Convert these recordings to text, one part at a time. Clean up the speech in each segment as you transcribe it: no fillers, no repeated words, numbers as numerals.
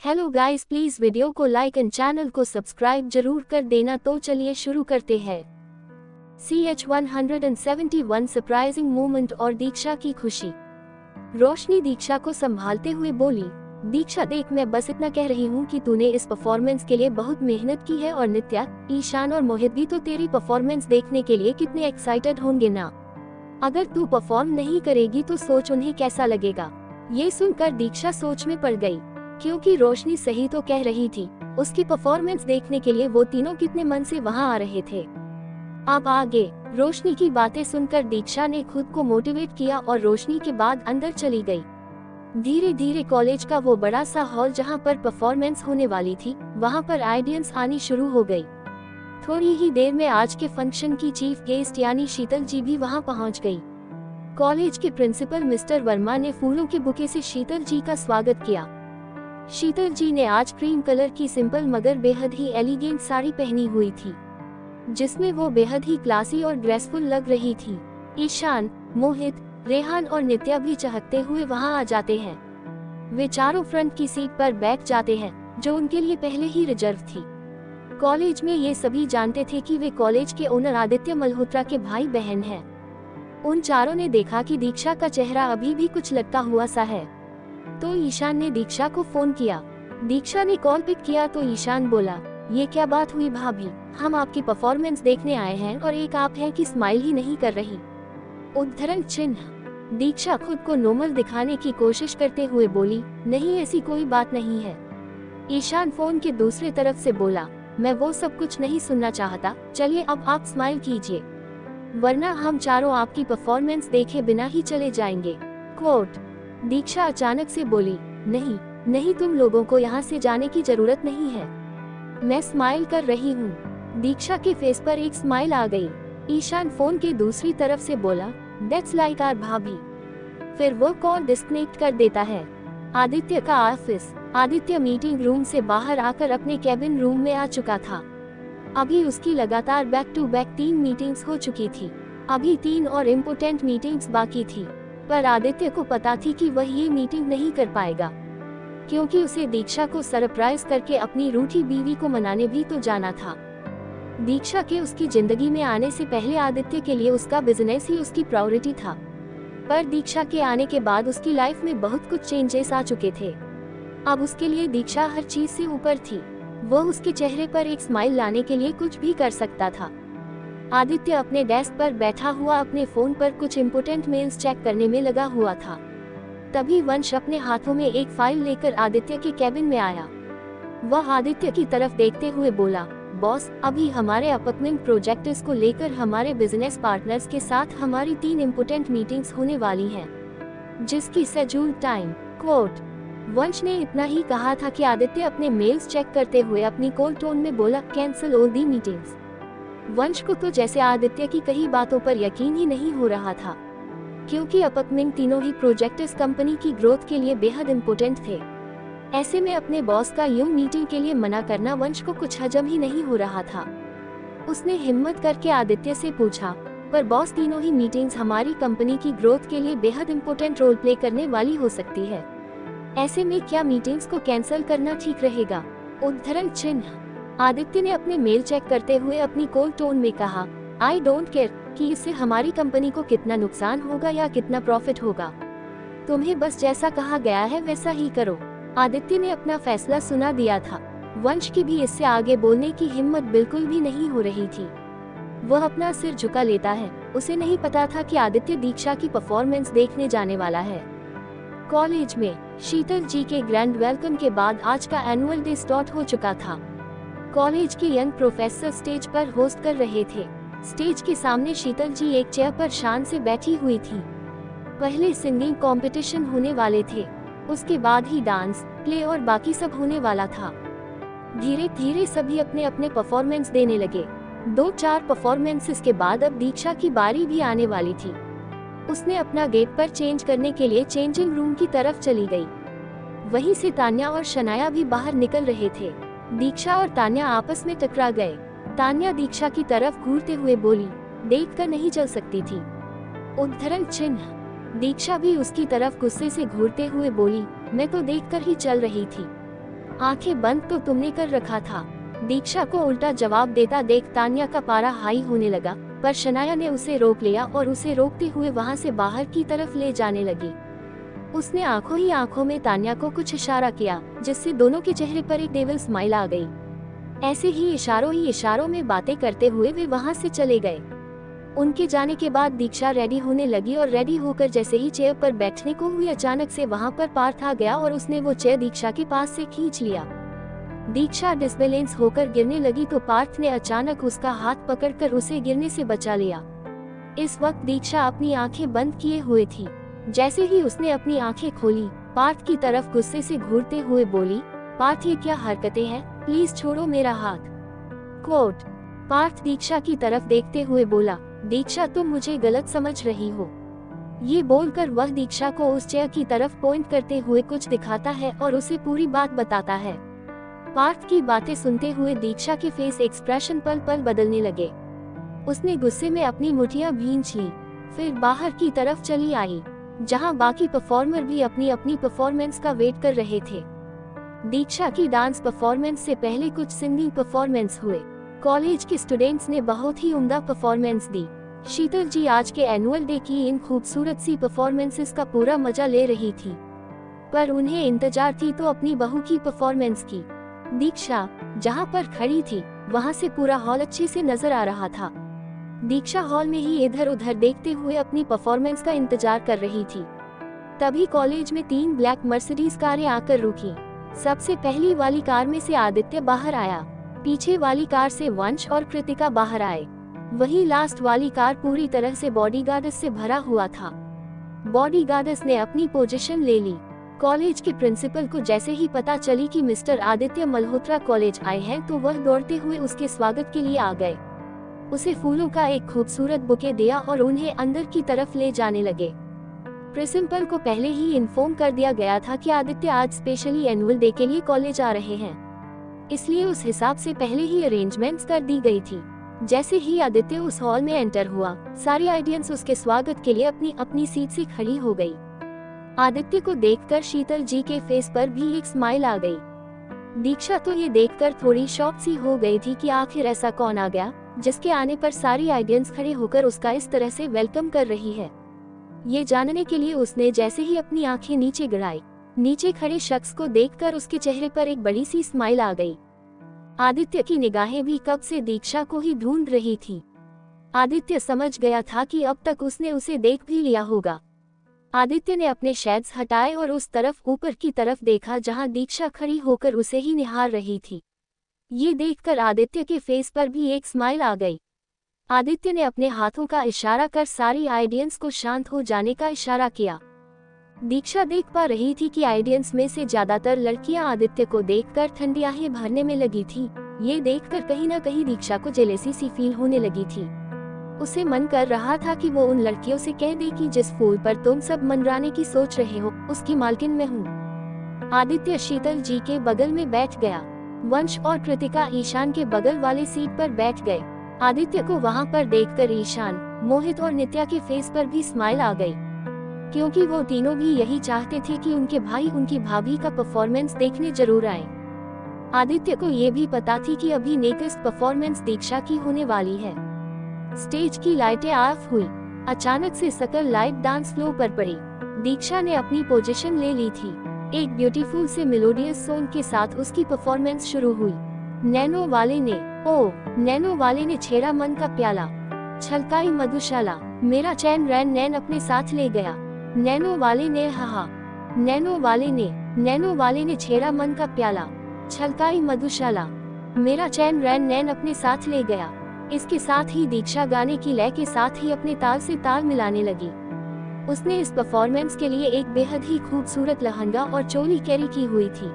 Hello guys, please video को like and channel को subscribe जरूर कर देना। तो चलिए शुरू करते हैं। CH-171 सरप्राइजिंग मोमेंट और दीक्षा की खुशी। रोशनी दीक्षा को संभालते हुए बोली, दीक्षा देख, मैं बस इतना कह रही हूँ कि तूने इस परफॉर्मेंस के लिए बहुत मेहनत की है और नित्या, ईशान और मोहित भी तो तेरी परफॉर्मेंस देखने के लिए कितने एक्साइटेड होंगे ना। अगर तू परफॉर्म नहीं करेगी तो सोच उन्हें कैसा लगेगा। ये सुनकर दीक्षा सोच में पड़ गई, क्योंकि रोशनी सही तो कह रही थी। उसकी परफॉर्मेंस देखने के लिए वो तीनों कितने मन से वहां आ रहे थे। अब आगे रोशनी की बातें सुनकर दीक्षा ने खुद को मोटिवेट किया और रोशनी के बाद अंदर चली गई। धीरे धीरे कॉलेज का वो बड़ा सा हॉल जहां पर परफॉर्मेंस होने वाली थी, वहां पर ऑडियंस आनी शुरू हो गई। थोड़ी ही देर में आज के फंक्शन की चीफ गेस्ट यानी शीतल जी भी वहां पहुंच गई। कॉलेज के प्रिंसिपल मिस्टर वर्मा ने फूलों के बुके से शीतल जी का स्वागत किया। शीतल जी ने आज क्रीम कलर की सिंपल मगर बेहद ही एलिगेंट साड़ी पहनी हुई थी, जिसमें वो बेहद ही क्लासी और ग्रेसफुल लग रही थी। ईशान, मोहित, रेहान और नित्या भी चहकते हुए वहां आ जाते हैं। वे चारों फ्रंट की सीट पर बैठ जाते हैं, जो उनके लिए पहले ही रिजर्व थी। कॉलेज में ये सभी जानते थे कि वे कॉलेज के ओनर आदित्य मल्होत्रा के भाई बहन हैं। उन चारों ने देखा कि दीक्षा का चेहरा अभी भी कुछ लटका हुआ सा है, तो ईशान ने दीक्षा को फोन किया। दीक्षा ने कॉल पिक किया तो ईशान बोला, ये क्या बात हुई भाभी, हम आपकी परफॉर्मेंस देखने आए हैं और एक आप हैं कि स्माइल ही नहीं कर रही। उद्धरण चिन्ह। दीक्षा खुद को नॉर्मल दिखाने की कोशिश करते हुए बोली, नहीं ऐसी कोई बात नहीं है। ईशान फोन के दूसरे तरफ से बोला, मैं वो सब कुछ नहीं सुनना चाहता, चलिए अब आप स्माइल कीजिए, वरना हम चारों आपकी परफॉर्मेंस देखे बिना ही चले जाएंगे। कोट। दीक्षा अचानक से बोली, नहीं नहीं, तुम लोगों को यहाँ से जाने की जरूरत नहीं है, मैं स्माइल कर रही हूँ। दीक्षा के फेस पर एक स्माइल आ गई। ईशान फोन के दूसरी तरफ से बोला, दैट्स लाइक आवर भाभी। फिर वो कॉल डिस्कनेक्ट कर देता है। आदित्य का ऑफिस। आदित्य मीटिंग रूम से बाहर आकर अपने कैबिन रूम में आ चुका था। अभी उसकी लगातार बैक टू बैक 3 मीटिंग्स हो चुकी थी। अभी 3 और इम्पोर्टेंट मीटिंग्स बाकी थी, पर आदित्य को पता थी कि वह ये मीटिंग नहीं कर पाएगा, क्योंकि उसे दीक्षा को सरप्राइज करके अपनी रूठी बीवी को मनाने भी तो जाना था। दीक्षा के उसकी जिंदगी में आने से पहले आदित्य के लिए उसका बिजनेस ही उसकी प्रायोरिटी था, पर दीक्षा के आने के बाद उसकी लाइफ में बहुत कुछ चेंजेस आ चुके थे। अब उसके लिए दीक्षा हर चीज से ऊपर थी। वह उसके चेहरे पर एक स्माइल लाने के लिए कुछ भी कर सकता था। आदित्य अपने डेस्क पर बैठा हुआ अपने फोन पर कुछ इम्पोर्टेंट मेल्स चेक करने में लगा हुआ था। तभी वंश अपने हाथों में एक फाइल लेकर आदित्य के कैबिन में आया। वह आदित्य की तरफ देखते हुए बोला, बॉस, अभी हमारे अपकमिंग प्रोजेक्ट्स को लेकर हमारे बिजनेस पार्टनर्स के साथ हमारी 3 इम्पोर्टेंट मीटिंग्स होने वाली हैं, जिसकी शेड्यूल टाइम। कोट। वंश ने इतना ही कहा था कि आदित्य अपने मेल्स चेक करते हुए अपनी कोल्ड टोन में बोला, कैंसिल ऑल दी मीटिंग्स। वंश को तो जैसे आदित्य की कई बातों पर यकीन ही नहीं हो रहा था, क्योंकि अपकमिंग तीनों ही प्रोजेक्ट्स कंपनी की ग्रोथ के लिए बेहद इम्पोर्टेंट थे। ऐसे में अपने बॉस का यूं मीटिंग के लिए मना करना वंश को कुछ हजम ही नहीं हो रहा था। उसने हिम्मत करके आदित्य से पूछा, पर बॉस, तीनों ही मीटिंग्स हमारी कंपनी की ग्रोथ के लिए बेहद इम्पोर्टेंट रोल प्ले करने वाली हो सकती है, ऐसे में क्या मीटिंग्स को कैंसिल करना ठीक रहेगा? उद्धरण चिन्ह। आदित्य ने अपने मेल चेक करते हुए अपनी कोल्ड टोन में कहा, आई डोंट केयर कि इससे हमारी कंपनी को कितना नुकसान होगा या कितना प्रॉफिट होगा, तुम्हें बस जैसा कहा गया है वैसा ही करो। आदित्य ने अपना फैसला सुना दिया था। वंश की भी इससे आगे बोलने की हिम्मत बिल्कुल भी नहीं हो रही थी। वह अपना सिर झुका लेता है। उसे नहीं पता था कि आदित्य दीक्षा की परफॉर्मेंस देखने जाने वाला है। कॉलेज में शीतल जी के ग्रैंड वेलकम के बाद आज का एनुअल डे स्टार्ट हो चुका था। कॉलेज के यंग प्रोफेसर स्टेज पर होस्ट कर रहे थे। स्टेज के सामने शीतल जी एक चेयर पर शान से बैठी हुई थी। पहले सिंगिंग कंपटीशन होने वाले थे, उसके बाद ही डांस, प्ले और बाकी सब होने वाला था। धीरे धीरे सभी अपने अपने परफॉर्मेंस देने लगे। 2-4 परफॉर्मेंसेस के बाद अब दीक्षा की बारी भी आने वाली थी। उसने अपना गेट पर चेंज करने के लिए चेंजिंग रूम की तरफ चली गई। वहीं से तान्या और शनाया भी बाहर निकल रहे थे। दीक्षा और तान्या आपस में टकरा गए। तान्या दीक्षा की तरफ घूरते हुए बोली, देखकर नहीं चल सकती थी। उद्धरण चिन्ह। दीक्षा भी उसकी तरफ गुस्से से घूरते हुए बोली, मैं तो देखकर ही चल रही थी। आंखें बंद तो तुमने कर रखा था। दीक्षा को उल्टा जवाब देता देख तान्या का पारा हाई होने लगा, पर शनाया ने उसे रोक लिया और उसे रोकते हुए वहां से बाहर की तरफ ले जाने लगी। उसने आंखों ही आंखों में तान्या को कुछ इशारा किया, जिससे दोनों के चेहरे पर एक डेविल स्माइल आ गई। ऐसे ही इशारों में बातें करते हुए वे वहां से चले गए। उनके जाने के बाद दीक्षा रेडी होने लगी और रेडी होकर जैसे ही चेयर पर बैठने को हुई, अचानक से वहां पर पार्थ आ गया और उसने वो चेयर दीक्षा के पास से खींच लिया। दीक्षा डिसबैलेंस होकर गिरने लगी तो पार्थ ने अचानक उसका हाथ पकड़कर उसे गिरने से बचा लिया। इस वक्त दीक्षा अपनी आंखें बंद किए हुए थी। जैसे ही उसने अपनी आंखें खोली, पार्थ की तरफ गुस्से से घूरते हुए बोली, पार्थ ये क्या हरकतें हैं, प्लीज छोड़ो मेरा हाथ। कोट। पार्थ दीक्षा की तरफ देखते हुए बोला, दीक्षा तुम मुझे गलत समझ रही हो। ये बोलकर वह दीक्षा को उस चेयर की तरफ पॉइंट करते हुए कुछ दिखाता है और उसे पूरी बात बताता है। पार्थ की बातें सुनते हुए दीक्षा के फेस एक्सप्रेशन पल पल बदलने लगे। उसने गुस्से में अपनी मुठियां भींच ली, फिर बाहर की तरफ चली आई, जहां बाकी परफॉर्मर भी अपनी अपनी परफॉर्मेंस का वेट कर रहे थे। दीक्षा की डांस परफॉर्मेंस से पहले कुछ सिंगिंग परफॉर्मेंस हुए। कॉलेज के स्टूडेंट्स ने बहुत ही उम्दा परफॉर्मेंस दी। शीतल जी आज के एनुअल डे की इन खूबसूरत सी परफॉर्मेंसेस का पूरा मजा ले रही थी, पर उन्हें इंतजार थी तो अपनी बहू की परफॉर्मेंस की। दीक्षा जहां पर खड़ी थी वहां से पूरा हॉल अच्छे से नजर आ रहा था। दीक्षा हॉल में ही इधर उधर देखते हुए अपनी परफॉर्मेंस का इंतजार कर रही थी। तभी कॉलेज में 3 ब्लैक मर्सिडीज कारें आकर रुकी। सबसे पहली वाली कार में से आदित्य बाहर आया, पीछे वाली कार से वंश और कृतिका बाहर आए। वही लास्ट वाली कार पूरी तरह से बॉडीगार्ड्स से भरा हुआ था। बॉडीगार्ड्स ने अपनी पोजीशन ले ली। कॉलेज के प्रिंसिपल को जैसे ही पता चली कि मिस्टर आदित्य मल्होत्रा कॉलेज आए हैं तो वह दौड़ते हुए उसके स्वागत के लिए आ गए। उसे फूलों का एक खूबसूरत बुके दिया और उन्हें अंदर की तरफ ले जाने लगे। प्रिंसिपल को पहले ही इन्फॉर्म कर दिया गया था कि आदित्य आज स्पेशली एनुअल डे के लिए कॉलेज आ रहे हैं, इसलिए उस हिसाब से पहले ही अरेंजमेंट्स कर दी गई थी। जैसे ही आदित्य उस हॉल में एंटर हुआ, सारी ऑडियंस उसके स्वागत के लिए अपनी अपनी सीट से खड़ी हो गई। आदित्य को देखकर शीतल जी के फेस पर भी एक स्माइल आ गई। दीक्षा तो ये देखकर थोड़ी शॉक सी हो गई थी कि आखिर ऐसा कौन आ गया जिसके आने पर सारी ऑडियंस खड़े होकर उसका इस तरह से वेलकम कर रही है। ये जानने के लिए उसने जैसे ही अपनी आंखें नीचे गिराई, नीचे खड़े शख्स को देखकर उसके चेहरे पर एक बड़ी सी स्माइल आ गई। आदित्य की निगाहें भी कब से दीक्षा को ही ढूंढ रही थी। आदित्य समझ गया था कि अब तक उसने उसे देख भी लिया होगा। आदित्य ने अपने शेड्स हटाए और उस तरफ ऊपर की तरफ देखा जहां दीक्षा खड़ी होकर उसे ही निहार रही थी। ये देखकर आदित्य के फेस पर भी एक स्माइल आ गई। आदित्य ने अपने हाथों का इशारा कर सारी ऑडियंस को शांत हो जाने का इशारा किया। दीक्षा देख पा रही थी कि ऑडियंस में से ज्यादातर लड़कियां आदित्य को देखकर ठंडी आहें भरने में लगी थी। ये देखकर कहीं ना कहीं दीक्षा को जेलेसी सी फील होने लगी थी। उसे मन कर रहा था कि वो उन लड़कियों से कह दे कि जिस फूल पर तुम सब मनराने की सोच रहे हो, उसकी मालकिन मैं हूँ। आदित्य शीतल जी के बगल में बैठ गया। वंश और कृतिका ईशान के बगल वाले सीट पर बैठ गए। आदित्य को वहां पर देखकर ईशान, मोहित और नित्या के फेस पर भी स्माइल आ गई, क्योंकि वो तीनों भी यही चाहते थे कि उनके भाई उनकी भाभी का परफॉर्मेंस देखने जरूर आए। आदित्य को ये भी पता थी कि अभी नेक्स्ट परफॉर्मेंस दीक्षा की होने वाली है। स्टेज की लाइटें ऑफ हुई। अचानक से सकल लाइट डांस फ्लोर पर पड़ी। दीक्षा ने अपनी पोजीशन ले ली थी। एक ब्यूटीफुल से मेलोडियस सॉन्ग के साथ उसकी परफॉर्मेंस शुरू हुई। नैनो वाले ने छेड़ा मन का प्याला, छलकाई मधुशाला, मेरा चैन रैन नैन अपने साथ ले गया। नैनो वाले ने छेड़ा मन का प्याला, छलकाई मधुशाला, मेरा चैन रैन नैन अपने साथ ले गया। इसके साथ ही दीक्षा गाने की लय के साथ ही अपने ताल से ताल मिलाने लगी। उसने इस परफॉर्मेंस के लिए एक बेहद ही खूबसूरत लहंगा और चोली कैरी की हुई थी।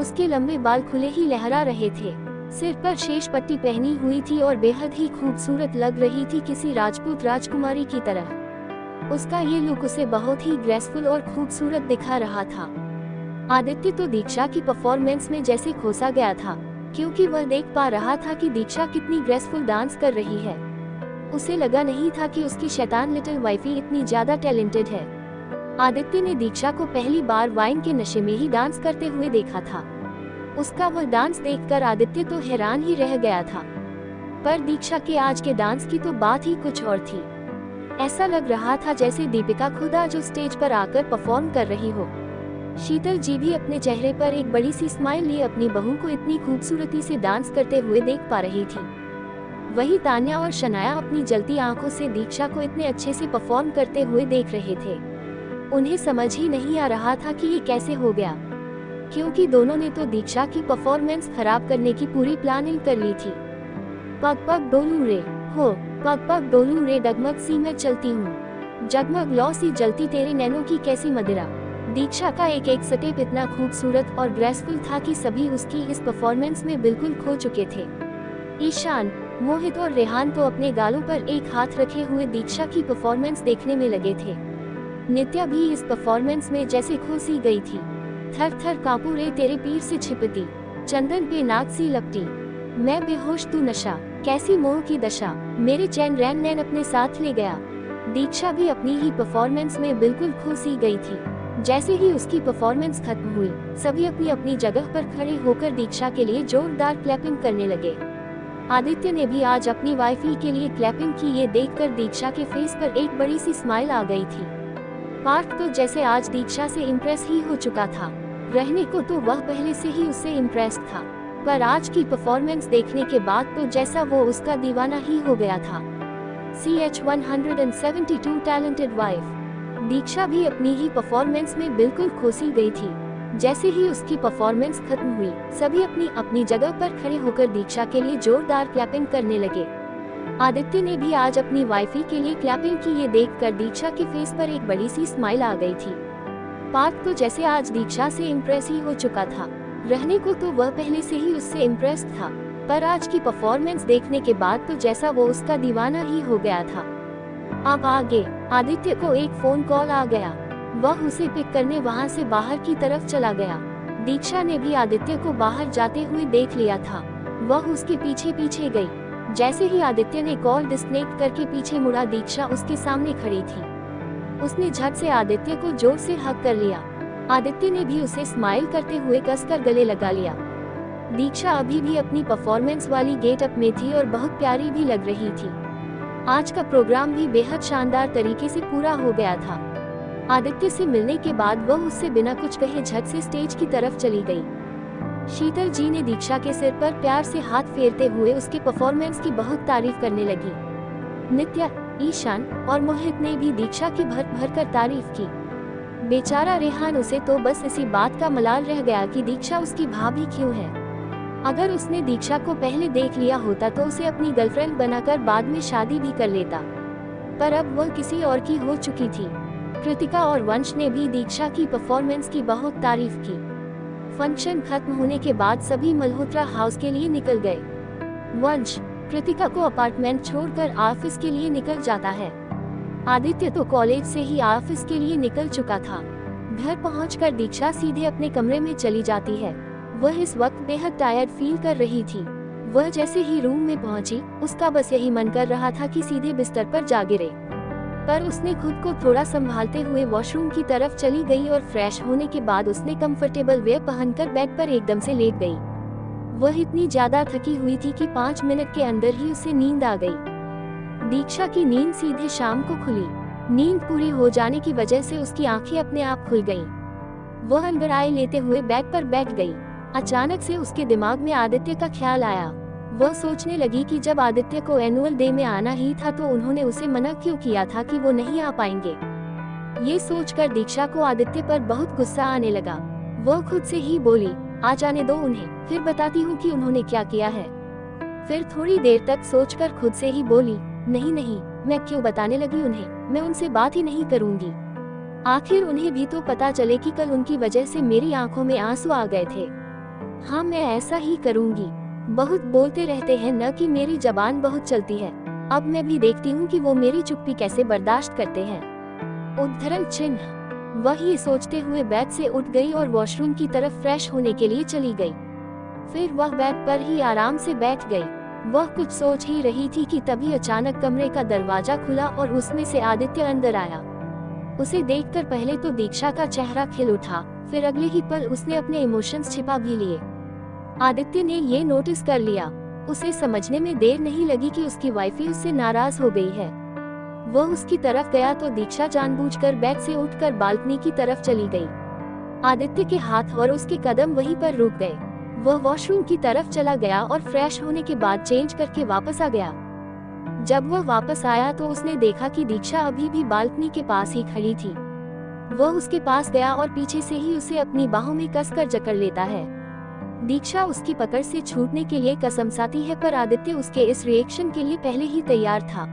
उसके लंबे बाल खुले ही लहरा रहे थे, सिर पर शेष पट्टी पहनी हुई थी और बेहद ही खूबसूरत लग रही थी, किसी राजपूत राजकुमारी की तरह। उसका ये लुक उसे बहुत ही ग्रेसफुल और खूबसूरत दिखा रहा था। आदित्य तो दीक्षा की परफॉर्मेंस में जैसे खोसा गया था, क्योंकि वह देख पा रहा था कि दीक्षा कितनी ग्रेसफुल डांस कर रही है। उसे लगा नहीं था कि उसकी शैतान लिटिल वाइफी इतनी ज्यादा टैलेंटेड है। आदित्य ने दीक्षा को पहली बार वाइन के नशे में ही डांस करते हुए देखा था। उसका वह डांस देखकर आदित्य तो हैरान ही रह गया था। पर दीक्षा के आज के डांस की तो बात ही कुछ और थी। ऐसा लग रहा था जैसे दीपिका खुद आज उस स्टेज पर आकर परफॉर्म कर रही हो। शीतल जी भी अपने चेहरे पर एक बड़ी सी स्माइल लिए अपनी बहू को इतनी खूबसूरती से डांस करते हुए देख पा रही थी। वही तान्या और शनाया अपनी जलती आंखों से दीक्षा को इतने अच्छे से परफॉर्म करते हुए देख रहे थे। उन्हें समझ ही नहीं आ रहा था कि ये कैसे हो गया, क्योंकि दोनों ने तो दीक्षा की परफॉर्मेंस खराब करने की पूरी प्लानिंग कर ली थी। पग पग डोलू रे हो, पग पग डोलू रे, डगमग सी मैं चलती हूँ, जगमग लौ सी जलती तेरे नैनों की कैसी मदिरा। दीक्षा का एक एक स्टेप इतना खूबसूरत और ग्रेसफुल था कि सभी उसकी इस परफॉर्मेंस में बिल्कुल खो चुके थे। ईशान, मोहित और रेहान तो अपने गालों पर एक हाथ रखे हुए दीक्षा की परफॉर्मेंस देखने में लगे थे। नित्या भी इस परफॉर्मेंस में जैसे खो सी गई थी। थर थर कांपू रे तेरे पीर से छिपती, चंदन पे नाक सी लपटी, मैं बेहोश तू नशा, कैसी मोह की दशा, मेरे चैन रैन नैन अपने साथ ले गया। दीक्षा भी अपनी ही परफॉर्मेंस में बिल्कुल खो सी गई थी। जैसे ही उसकी परफॉर्मेंस खत्म हुई, सभी अपनी अपनी जगह पर खड़े होकर दीक्षा के लिए जोरदार क्लैपिंग करने लगे। आदित्य ने भी आज अपनी वाइफी के लिए क्लैपिंग की। ये देखकर दीक्षा के फेस पर एक बड़ी सी स्माइल आ गई थी। पार्थ तो जैसे आज दीक्षा से इम्प्रेस ही हो चुका था। रहने को तो वह पहले से ही उससे इम्प्रेस्ड था, पर आज की परफॉर्मेंस देखने के बाद तो जैसा वो उसका दीवाना ही हो गया था। CH172 talented wife. दीक्षा भी अपनी ही परफॉर्मेंस में बिल्कुल खो सी गई थी। जैसे ही उसकी परफॉर्मेंस खत्म हुई, सभी अपनी अपनी जगह पर खड़े होकर दीक्षा के लिए जोरदार क्लैपिंग करने लगे। आदित्य ने भी आज अपनी वाइफी के लिए क्लैपिंग की। ये देखकर दीक्षा के फेस पर एक बड़ी सी स्माइल आ गई थी। पार्थ तो जैसे आज दीक्षा से इम्प्रेस ही हो चुका था। रहने को तो वह पहले से ही उससे इम्प्रेस्ड था, पर आज की परफॉर्मेंस देखने के बाद तो जैसा वो उसका दीवाना ही हो गया था। अब आगे आदित्य को एक फोन कॉल आ गया। वह उसे पिक करने वहां से बाहर की तरफ चला गया। दीक्षा ने भी आदित्य को बाहर जाते हुए देख लिया था। वह उसके पीछे पीछे गई। जैसे ही आदित्य ने कॉल डिस्कनेक्ट करके पीछे मुड़ा, दीक्षा उसके सामने खड़ी थी। उसने झट से आदित्य को जोर से हग कर लिया। आदित्य ने भी उसे स्माइल करते हुए कसकर गले लगा लिया। दीक्षा अभी भी अपनी परफॉर्मेंस वाली गेटअप में थी और बहुत प्यारी भी लग रही थी। आज का प्रोग्राम भी बेहद शानदार तरीके से पूरा हो गया था। आदित्य से मिलने के बाद वह उससे बिना कुछ कहे झट से स्टेज की तरफ चली गई। शीतल जी ने दीक्षा के सिर पर प्यार से हाथ फेरते हुए उसके परफॉर्मेंस की बहुत तारीफ करने लगी। नित्या, ईशान और मोहित ने भी दीक्षा की भर भर कर तारीफ की। बेचारा रेहान, उसे तो बस इसी बात का मलाल रह गया कि दीक्षा उसकी भाभी क्यों है। अगर उसने दीक्षा को पहले देख लिया होता तो उसे अपनी गर्लफ्रेंड बनाकर बाद में शादी भी कर लेता, पर अब वह किसी और की हो चुकी थी। कृतिका और वंश ने भी दीक्षा की परफॉर्मेंस की बहुत तारीफ की। फंक्शन खत्म होने के बाद सभी मल्होत्रा हाउस के लिए निकल गए। वंश कृतिका को अपार्टमेंट छोड़कर ऑफिस के लिए निकल जाता है। आदित्य तो कॉलेज से ही ऑफिस के लिए निकल चुका था। घर पहुंचकर दीक्षा सीधे अपने कमरे में चली जाती है। वह इस वक्त बेहद टायर्ड फील कर रही थी। वह जैसे ही रूम में पहुंची, उसका बस यही मन कर रहा था कि सीधे बिस्तर पर जा गिरे, पर उसने खुद को थोड़ा संभालते हुए वॉशरूम की तरफ चली गई और फ्रेश होने के बाद उसने कंफर्टेबल वेयर पहनकर बेड पर एकदम से लेट गई। वह इतनी ज्यादा थकी हुई थी कि 5 मिनट के अंदर ही उसे नींद आ गई। दीक्षा की नींद सीधे शाम को खुली। नींद पूरी हो जाने की वजह से उसकी आंखें अपने आप खुल गईं। वह अंगड़ाई लेते हुए बेड पर बैठ गई। अचानक से उसके दिमाग में आदित्य का ख्याल आया। वह सोचने लगी कि जब आदित्य को एनुअल डे में आना ही था तो उन्होंने उसे मना क्यों किया था कि वो नहीं आ पाएंगे। ये सोचकर दीक्षा को आदित्य पर बहुत गुस्सा आने लगा। वह खुद से ही बोली, आ जाने दो उन्हें, फिर बताती हूँ कि उन्होंने क्या किया है। फिर थोड़ी देर तक सोचकर खुद से ही बोली, नहीं नहीं, मैं क्यों बताने लगी उन्हें, मैं उनसे बात ही नहीं करूँगी। आखिर उन्हें भी तो पता चले कि कल उनकी वजह से मेरी आंखों में आंसू आ गए थे। हाँ, मैं ऐसा ही करूँगी। बहुत बोलते रहते हैं न कि मेरी जबान बहुत चलती है। अब मैं भी देखती हूँ कि वो मेरी चुप्पी कैसे बर्दाश्त करते हैं। उद्धरण चिन्ह। वह ये सोचते हुए बेड से उठ गई और वॉशरूम की तरफ फ्रेश होने के लिए चली गई। फिर वह बेड पर ही आराम से बैठ गई। वह कुछ सोच ही रही थी कि तभी अचानक कमरे का दरवाजा खुला और उसमें से आदित्य अंदर आया। उसे देखकर पहले तो दीक्षा का चेहरा खिल उठा, फिर अगले ही पल उसने अपने इमोशंस छिपा भी लिए। आदित्य ने ये नोटिस कर लिया। उसे समझने में देर नहीं लगी कि उसकी वाइफ उससे नाराज हो गई है। वह उसकी तरफ गया तो दीक्षा जानबूझकर बेड से उठकर बालकनी की तरफ चली गई। आदित्य के हाथ और उसके कदम वहीं पर रुक गए। वह वॉशरूम की तरफ चला गया और फ्रेश होने के बाद चेंज करके वापस आ गया। जब वह वापस आया तो उसने देखा कि दीक्षा अभी भी बालकनी के पास ही खड़ी थी। वह उसके पास गया और पीछे से ही उसे अपनी बाहों में कसकर जकड़ लेता है। दीक्षा उसकी पकड़ से छूटने के लिए कसमसाती है, पर आदित्य उसके इस रिएक्शन के लिए पहले ही तैयार था।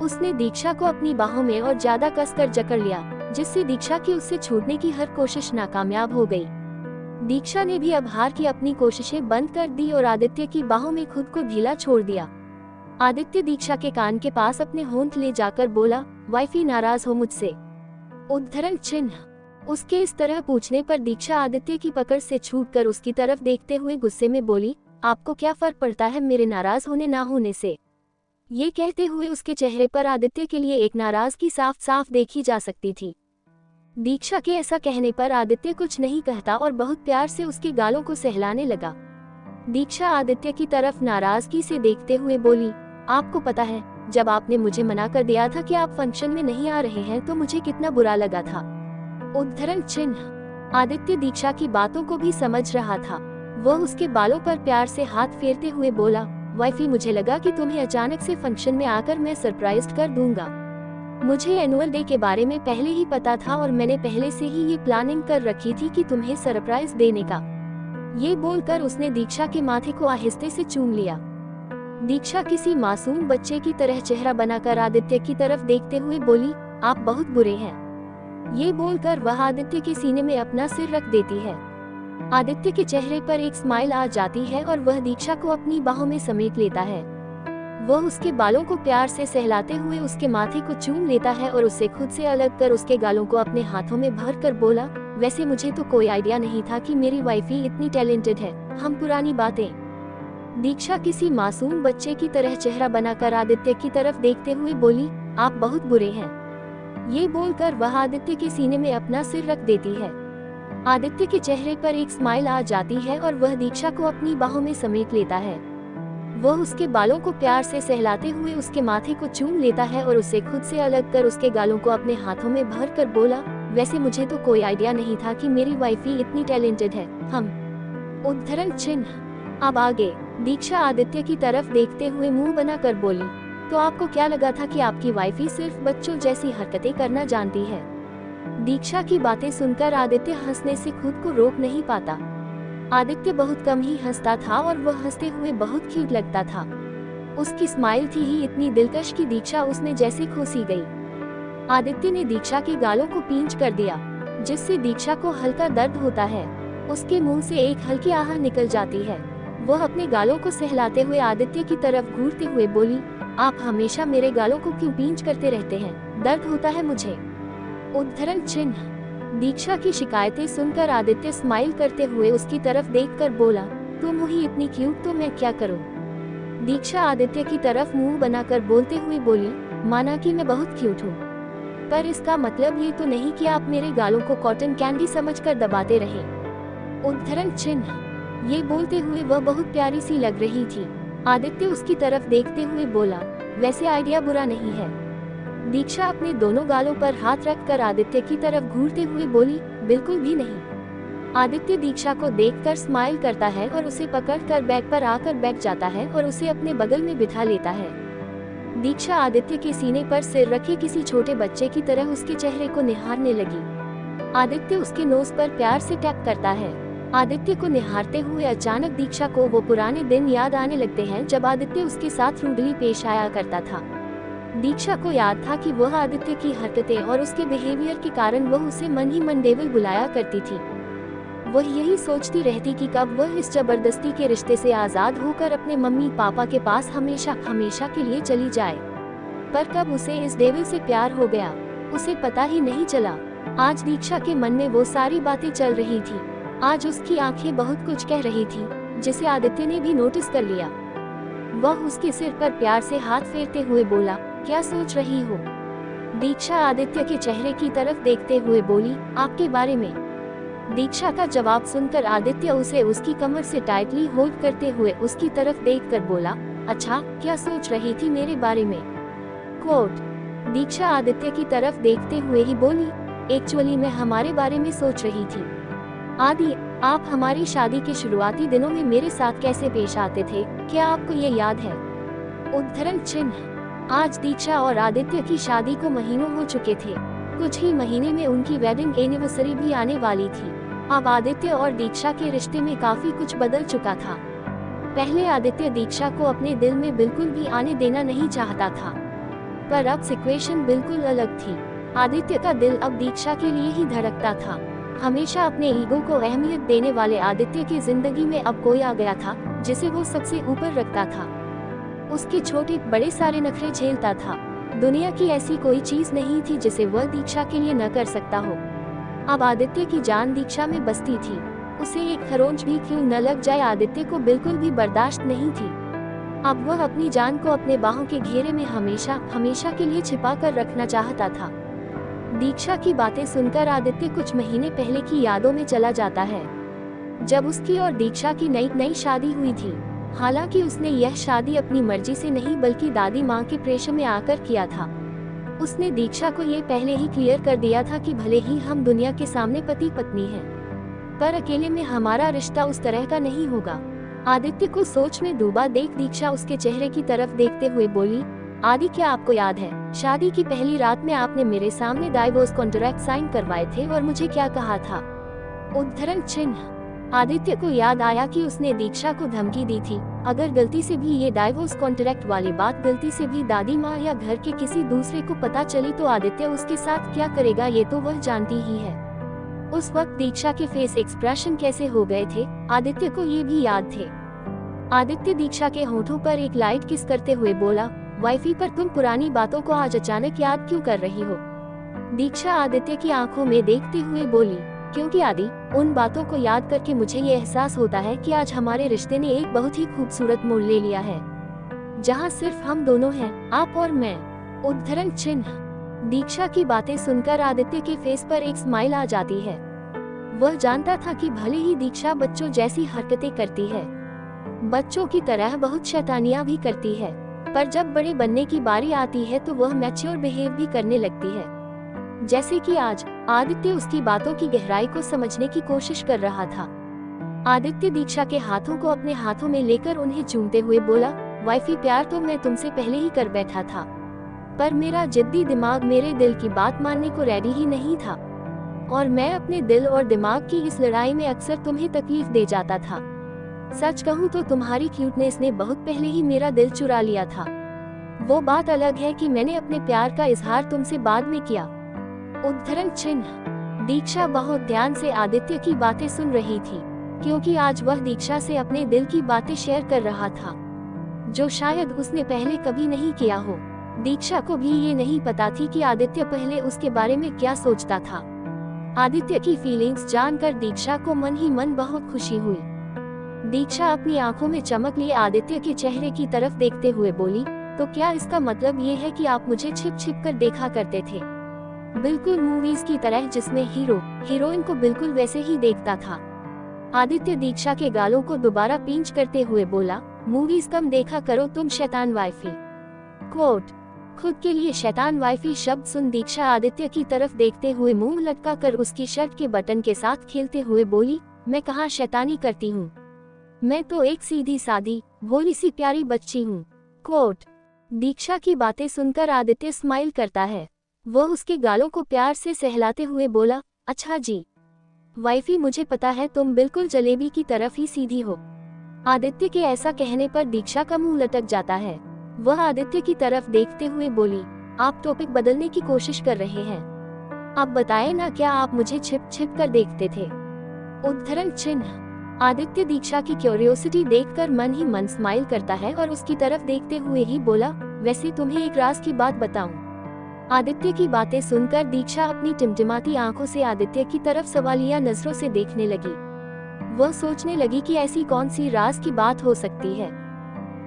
उसने दीक्षा को अपनी बाहों में और ज्यादा कसकर जकड़ लिया, जिससे दीक्षा की उससे छूटने की हर कोशिश नाकामयाब हो गई। दीक्षा ने भी अब हार की अपनी कोशिशें बंद कर दी और आदित्य की बाहों में खुद को ढीला छोड़ दिया। आदित्य दीक्षा के कान के पास अपने होंठ ले जाकर बोला, वाइफी नाराज हो मुझसे? उद्धरण चिन्ह। उसके इस तरह पूछने पर दीक्षा आदित्य की पकड़ से छूटकर उसकी तरफ देखते हुए गुस्से में बोली, आपको क्या फर्क पड़ता है मेरे नाराज होने ना होने से? ये कहते हुए उसके चेहरे पर आदित्य के लिए एक नाराजगी साफ साफ देखी जा सकती थी। दीक्षा के ऐसा कहने पर आदित्य कुछ नहीं कहता और बहुत प्यार से उसके गालों को सहलाने लगा। दीक्षा आदित्य की तरफ नाराजगी से देखते हुए बोली, आपको पता है, जब आपने मुझे मना कर दिया था कि आप फंक्शन में नहीं आ रहे हैं तो मुझे कितना बुरा लगा था। उद्धरण चिन्ह। आदित्य दीक्षा की बातों को भी समझ रहा था। वह उसके बालों पर प्यार से हाथ फेरते हुए बोला, वाइफी मुझे लगा कि तुम्हें अचानक से फंक्शन में आकर मैं सरप्राइज कर दूंगा। मुझे एनुअल डे के बारे में पहले ही पता था और मैंने पहले से ही ये प्लानिंग कर रखी थी कि तुम्हें सरप्राइज देने का। ये बोलकर उसने दीक्षा के माथे को आहिस्ते से चूम लिया। दीक्षा किसी मासूम बच्चे की तरह चेहरा बनाकर आदित्य की तरफ देखते हुए बोली, आप बहुत बुरे हैं। ये बोलकर वह आदित्य के सीने में अपना सिर रख देती है। आदित्य के चेहरे पर एक स्माइल आ जाती है और वह दीक्षा को अपनी बाहों में समेट लेता है। वह उसके बालों को प्यार से सहलाते हुए उसके माथे को चूम लेता है और उसे खुद से अलग कर उसके गालों को अपने हाथों में भर कर बोला, वैसे मुझे तो कोई आइडिया नहीं था कि मेरी वाइफी इतनी टैलेंटेड है। हम पुरानी बातें। दीक्षा किसी मासूम बच्चे की तरह चेहरा बनाकर आदित्य की तरफ देखते हुए बोली, आप बहुत बुरे हैं। ये बोलकर वह आदित्य के सीने में अपना सिर रख देती है। आदित्य के चेहरे पर एक स्माइल आ जाती है और वह दीक्षा को अपनी बाहों में समेट लेता है। वह उसके बालों को प्यार से सहलाते हुए उसके माथे को चूम लेता है और उसे खुद से अलग कर उसके गालों को अपने हाथों में भर कर बोला, वैसे मुझे तो कोई आइडिया नहीं था कि मेरी वाइफी इतनी टैलेंटेड है। हम। उद्धरण चिन्ह। अब आगे। दीक्षा आदित्य की तरफ देखते हुए मुंह बनाकर बोली, तो आपको क्या लगा था कि आपकी वाइफी सिर्फ बच्चों जैसी हरकतें करना जानती है? दीक्षा की बातें सुनकर आदित्य हंसने से खुद को रोक नहीं पाता। आदित्य बहुत कम ही हंसता था और वह हंसते हुए बहुत क्यूट लगता था। उसकी स्माइल थी ही इतनी दिलकश कि दीक्षा उसमें जैसे खोसी गई। आदित्य ने दीक्षा के गालों को पींच कर दिया, जिससे दीक्षा को हल्का दर्द होता है। उसके मुंह से एक हल्की आह निकल जाती है। वह अपने गालों को सहलाते हुए आदित्य की तरफ घूरते हुए बोली, आप हमेशा मेरे गालों को क्यों पींच करते रहते हैं? दर्द होता है मुझे। उद्धरण चिन्ह। दीक्षा की शिकायतें सुनकर आदित्य स्माइल करते हुए उसकी तरफ देखकर बोला, तुम हुई इतनी क्यूट तो मैं क्या करूं? दीक्षा आदित्य की तरफ मुंह बनाकर बोलते हुए बोली, माना कि मैं बहुत क्यूट हूं, पर इसका मतलब ये तो नहीं कि आप मेरे गालों को कॉटन कैंडी समझकर दबाते रहे। उद्धरण चिन्ह। ये बोलते हुए वह बहुत प्यारी सी लग रही थी। आदित्य उसकी तरफ देखते हुए बोला, वैसे आइडिया बुरा नहीं है। दीक्षा अपने दोनों गालों पर हाथ रखकर आदित्य की तरफ घूरते हुए बोली, बिल्कुल भी नहीं। आदित्य दीक्षा को देखकर स्माइल करता है और उसे पकड़कर बेड पर आकर बैठ जाता है और उसे अपने बगल में बिठा लेता है। दीक्षा आदित्य के सीने पर सिर रखे किसी छोटे बच्चे की तरह उसके चेहरे को निहारने लगी। आदित्य उसके नोज पर प्यार से टैप करता है। आदित्य को निहारते हुए अचानक दीक्षा को वो पुराने दिन याद आने लगते हैं जब आदित्य उसके साथ रूडली पेश आया करता था। दीक्षा को याद था कि वह आदित्य की हरकतें और उसके बिहेवियर के कारण वह उसे मन ही मन डेविल बुलाया करती थी। वह यही सोचती रहती कि कब वह इस जबरदस्ती के रिश्ते से आजाद होकर अपने मम्मी पापा के पास हमेशा हमेशा के लिए चली जाए। पर कब उसे इस डेविल से प्यार हो गया, उसे पता ही नहीं चला। आज दीक्षा के मन में वो सारी बातें चल रही थी। आज उसकी आंखें बहुत कुछ कह रही थी, जिसे आदित्य ने भी नोटिस कर लिया। वह उसके सिर पर प्यार से हाथ फेरते हुए बोला, क्या सोच रही हो? दीक्षा आदित्य के चेहरे की तरफ देखते हुए बोली, आपके बारे में। दीक्षा का जवाब सुनकर आदित्य उसे उसकी कमर से टाइटली होल्ड करते हुए उसकी तरफ देखकर बोला, अच्छा, क्या सोच रही थी मेरे बारे में? कोट। दीक्षा आदित्य की तरफ देखते हुए ही बोली, एक्चुअली मैं हमारे बारे में सोच रही थी। आदि, आप हमारी शादी के शुरुआती दिनों में मेरे साथ कैसे पेश आते थे, क्या आपको ये याद है? उद्धरण चिन्ह। आज दीक्षा और आदित्य की शादी को महीनों हो चुके थे। कुछ ही महीने में उनकी वेडिंग एनिवर्सरी भी आने वाली थी। अब आदित्य और दीक्षा के रिश्ते में काफी कुछ बदल चुका था। पहले आदित्य दीक्षा को अपने दिल में बिल्कुल भी आने देना नहीं चाहता था, पर अब सिचुएशन बिल्कुल अलग थी। आदित्य का दिल अब दीक्षा के लिए ही धड़कता था। हमेशा अपने ईगो को अहमियत देने वाले आदित्य की जिंदगी में अब कोई आ गया था जिसे वो सबसे ऊपर रखता था। उसके छोटे बड़े सारे नखरे झेलता था। दुनिया की ऐसी कोई चीज नहीं थी जिसे वह दीक्षा के लिए न कर सकता हो। अब आदित्य की जान दीक्षा में बसती थी। उसे एक खरोंच भी क्यों न लग जाए, आदित्य को बिल्कुल भी बर्दाश्त नहीं थी। अब वह अपनी जान को अपने बाहों के घेरे में हमेशा हमेशा के लिए छिपा कर रखना चाहता था। दीक्षा की बातें सुनकर आदित्य कुछ महीने पहले की यादों में चला जाता है, जब उसकी और दीक्षा की नई शादी हुई थी। हालांकि उसने यह शादी अपनी मर्जी से नहीं बल्कि दादी माँ के प्रेशर में आकर किया था। उसने दीक्षा को ये पहले ही क्लियर कर दिया था कि भले ही हम दुनिया के सामने पति पत्नी हैं, पर अकेले में हमारा रिश्ता उस तरह का नहीं होगा। आदित्य को सोच में डूबा देख दीक्षा उसके चेहरे की तरफ देखते हुए बोली, आदि, क्या आपको याद है शादी की पहली रात में आपने मेरे सामने डाइवोर्स कॉन्ट्रैक्ट साइन करवाए थे और मुझे क्या कहा था? उद्धरण चिन्ह। आदित्य को याद आया कि उसने दीक्षा को धमकी दी थी, अगर गलती से भी ये डाइवोर्स कॉन्ट्रैक्ट वाली बात गलती से भी दादी माँ या घर के किसी दूसरे को पता चली तो आदित्य उसके साथ क्या करेगा ये तो वह जानती ही है। उस वक्त दीक्षा के फेस एक्सप्रेशन कैसे हो गए थे, आदित्य को ये भी याद थे। आदित्य दीक्षा के होठों पर एक लाइट किस करते हुए बोला, वाइफी, पर तुम पुरानी बातों को आज अचानक याद क्यों कर रही हो? दीक्षा आदित्य की आंखों में देखते हुए बोली, क्योंकि आदि, उन बातों को याद करके मुझे ये एहसास होता है कि आज हमारे रिश्ते ने एक बहुत ही खूबसूरत मोड़ ले लिया है, जहाँ सिर्फ हम दोनों हैं, आप और मैं। उद्धरण चिन्ह। दीक्षा की बातें सुनकर आदित्य के फेस पर एक स्माइल आ जाती है। वह जानता था कि भले ही दीक्षा बच्चों जैसी हरकतें करती है, बच्चों की तरह बहुत शैतानियां भी करती है, पर जब बड़े बनने की बारी आती है तो वह मैच्योर बिहेव भी करने लगती है। जैसे कि आज आदित्य उसकी बातों की गहराई को समझने की कोशिश कर रहा था। आदित्य दीक्षा के हाथों को अपने हाथों में लेकर उन्हें चूमते हुए बोला, वाइफी, प्यार तो मैं तुमसे पहले ही कर बैठा था, पर मेरा जिद्दी दिमाग मेरे दिल की बात मानने को रेडी ही नहीं था, और मैं अपने दिल और दिमाग की इस लड़ाई में अक्सर तुम्हें तकलीफ दे जाता था। सच कहूँ तो तुम्हारी क्यूटनेस ने बहुत पहले ही मेरा दिल चुरा लिया था। वो बात अलग है कि मैंने अपने प्यार का इजहार तुमसे बाद में किया। उद्धरण चिन्ह। दीक्षा बहुत ध्यान से आदित्य की बातें सुन रही थी, क्योंकि आज वह दीक्षा से अपने दिल की बातें शेयर कर रहा था, जो शायद उसने पहले कभी नहीं किया हो। दीक्षा को भी ये नहीं पता थी कि आदित्य पहले उसके बारे में क्या सोचता था। आदित्य की फीलिंग्स जानकर दीक्षा को मन ही मन बहुत खुशी हुई। दीक्षा अपनी आंखों में चमक लिए आदित्य के चेहरे की तरफ देखते हुए बोली, तो क्या इसका मतलब ये है कि आप मुझे छिप छिप कर देखा करते थे? बिल्कुल मूवीज की तरह जिसमें हीरो हीरोइन को बिल्कुल वैसे ही देखता था। आदित्य दीक्षा के गालों को दोबारा पिंच करते हुए बोला, मूवीज कम देखा करो तुम शैतान वाइफी। कोट। खुद के लिए शैतान वाइफी शब्द सुन दीक्षा आदित्य की तरफ देखते हुए मुंह लटका कर उसकी शर्ट के बटन के साथ खेलते हुए बोली, मैं कहाँ शैतानी करती हूँ, मैं तो एक सीधी सादी भोली सी प्यारी बच्ची हूँ। कोट। दीक्षा की बातें सुनकर आदित्य स्माइल करता है। वह उसके गालों को प्यार से सहलाते हुए बोला, अच्छा जी वाइफी, मुझे पता है तुम बिल्कुल जलेबी की तरफ ही सीधी हो। आदित्य के ऐसा कहने पर दीक्षा का मुंह लटक जाता है। वह आदित्य की तरफ देखते हुए बोली, आप टॉपिक बदलने की कोशिश कर रहे हैं, आप बताएं ना, क्या आप मुझे छिप छिप कर देखते थे? उद्धरण चिन्ह। आदित्य दीक्षा की क्यूरियोसिटी देखकर मन ही मन स्माइल करता है और उसकी तरफ देखते हुए ही बोला, वैसे तुम्हें एक राज की बात बताऊं? आदित्य की बातें सुनकर दीक्षा अपनी टिमटिमाती आंखों से आदित्य की तरफ सवालिया नजरों से देखने लगी। वह सोचने लगी कि ऐसी कौन सी राज की बात हो सकती है।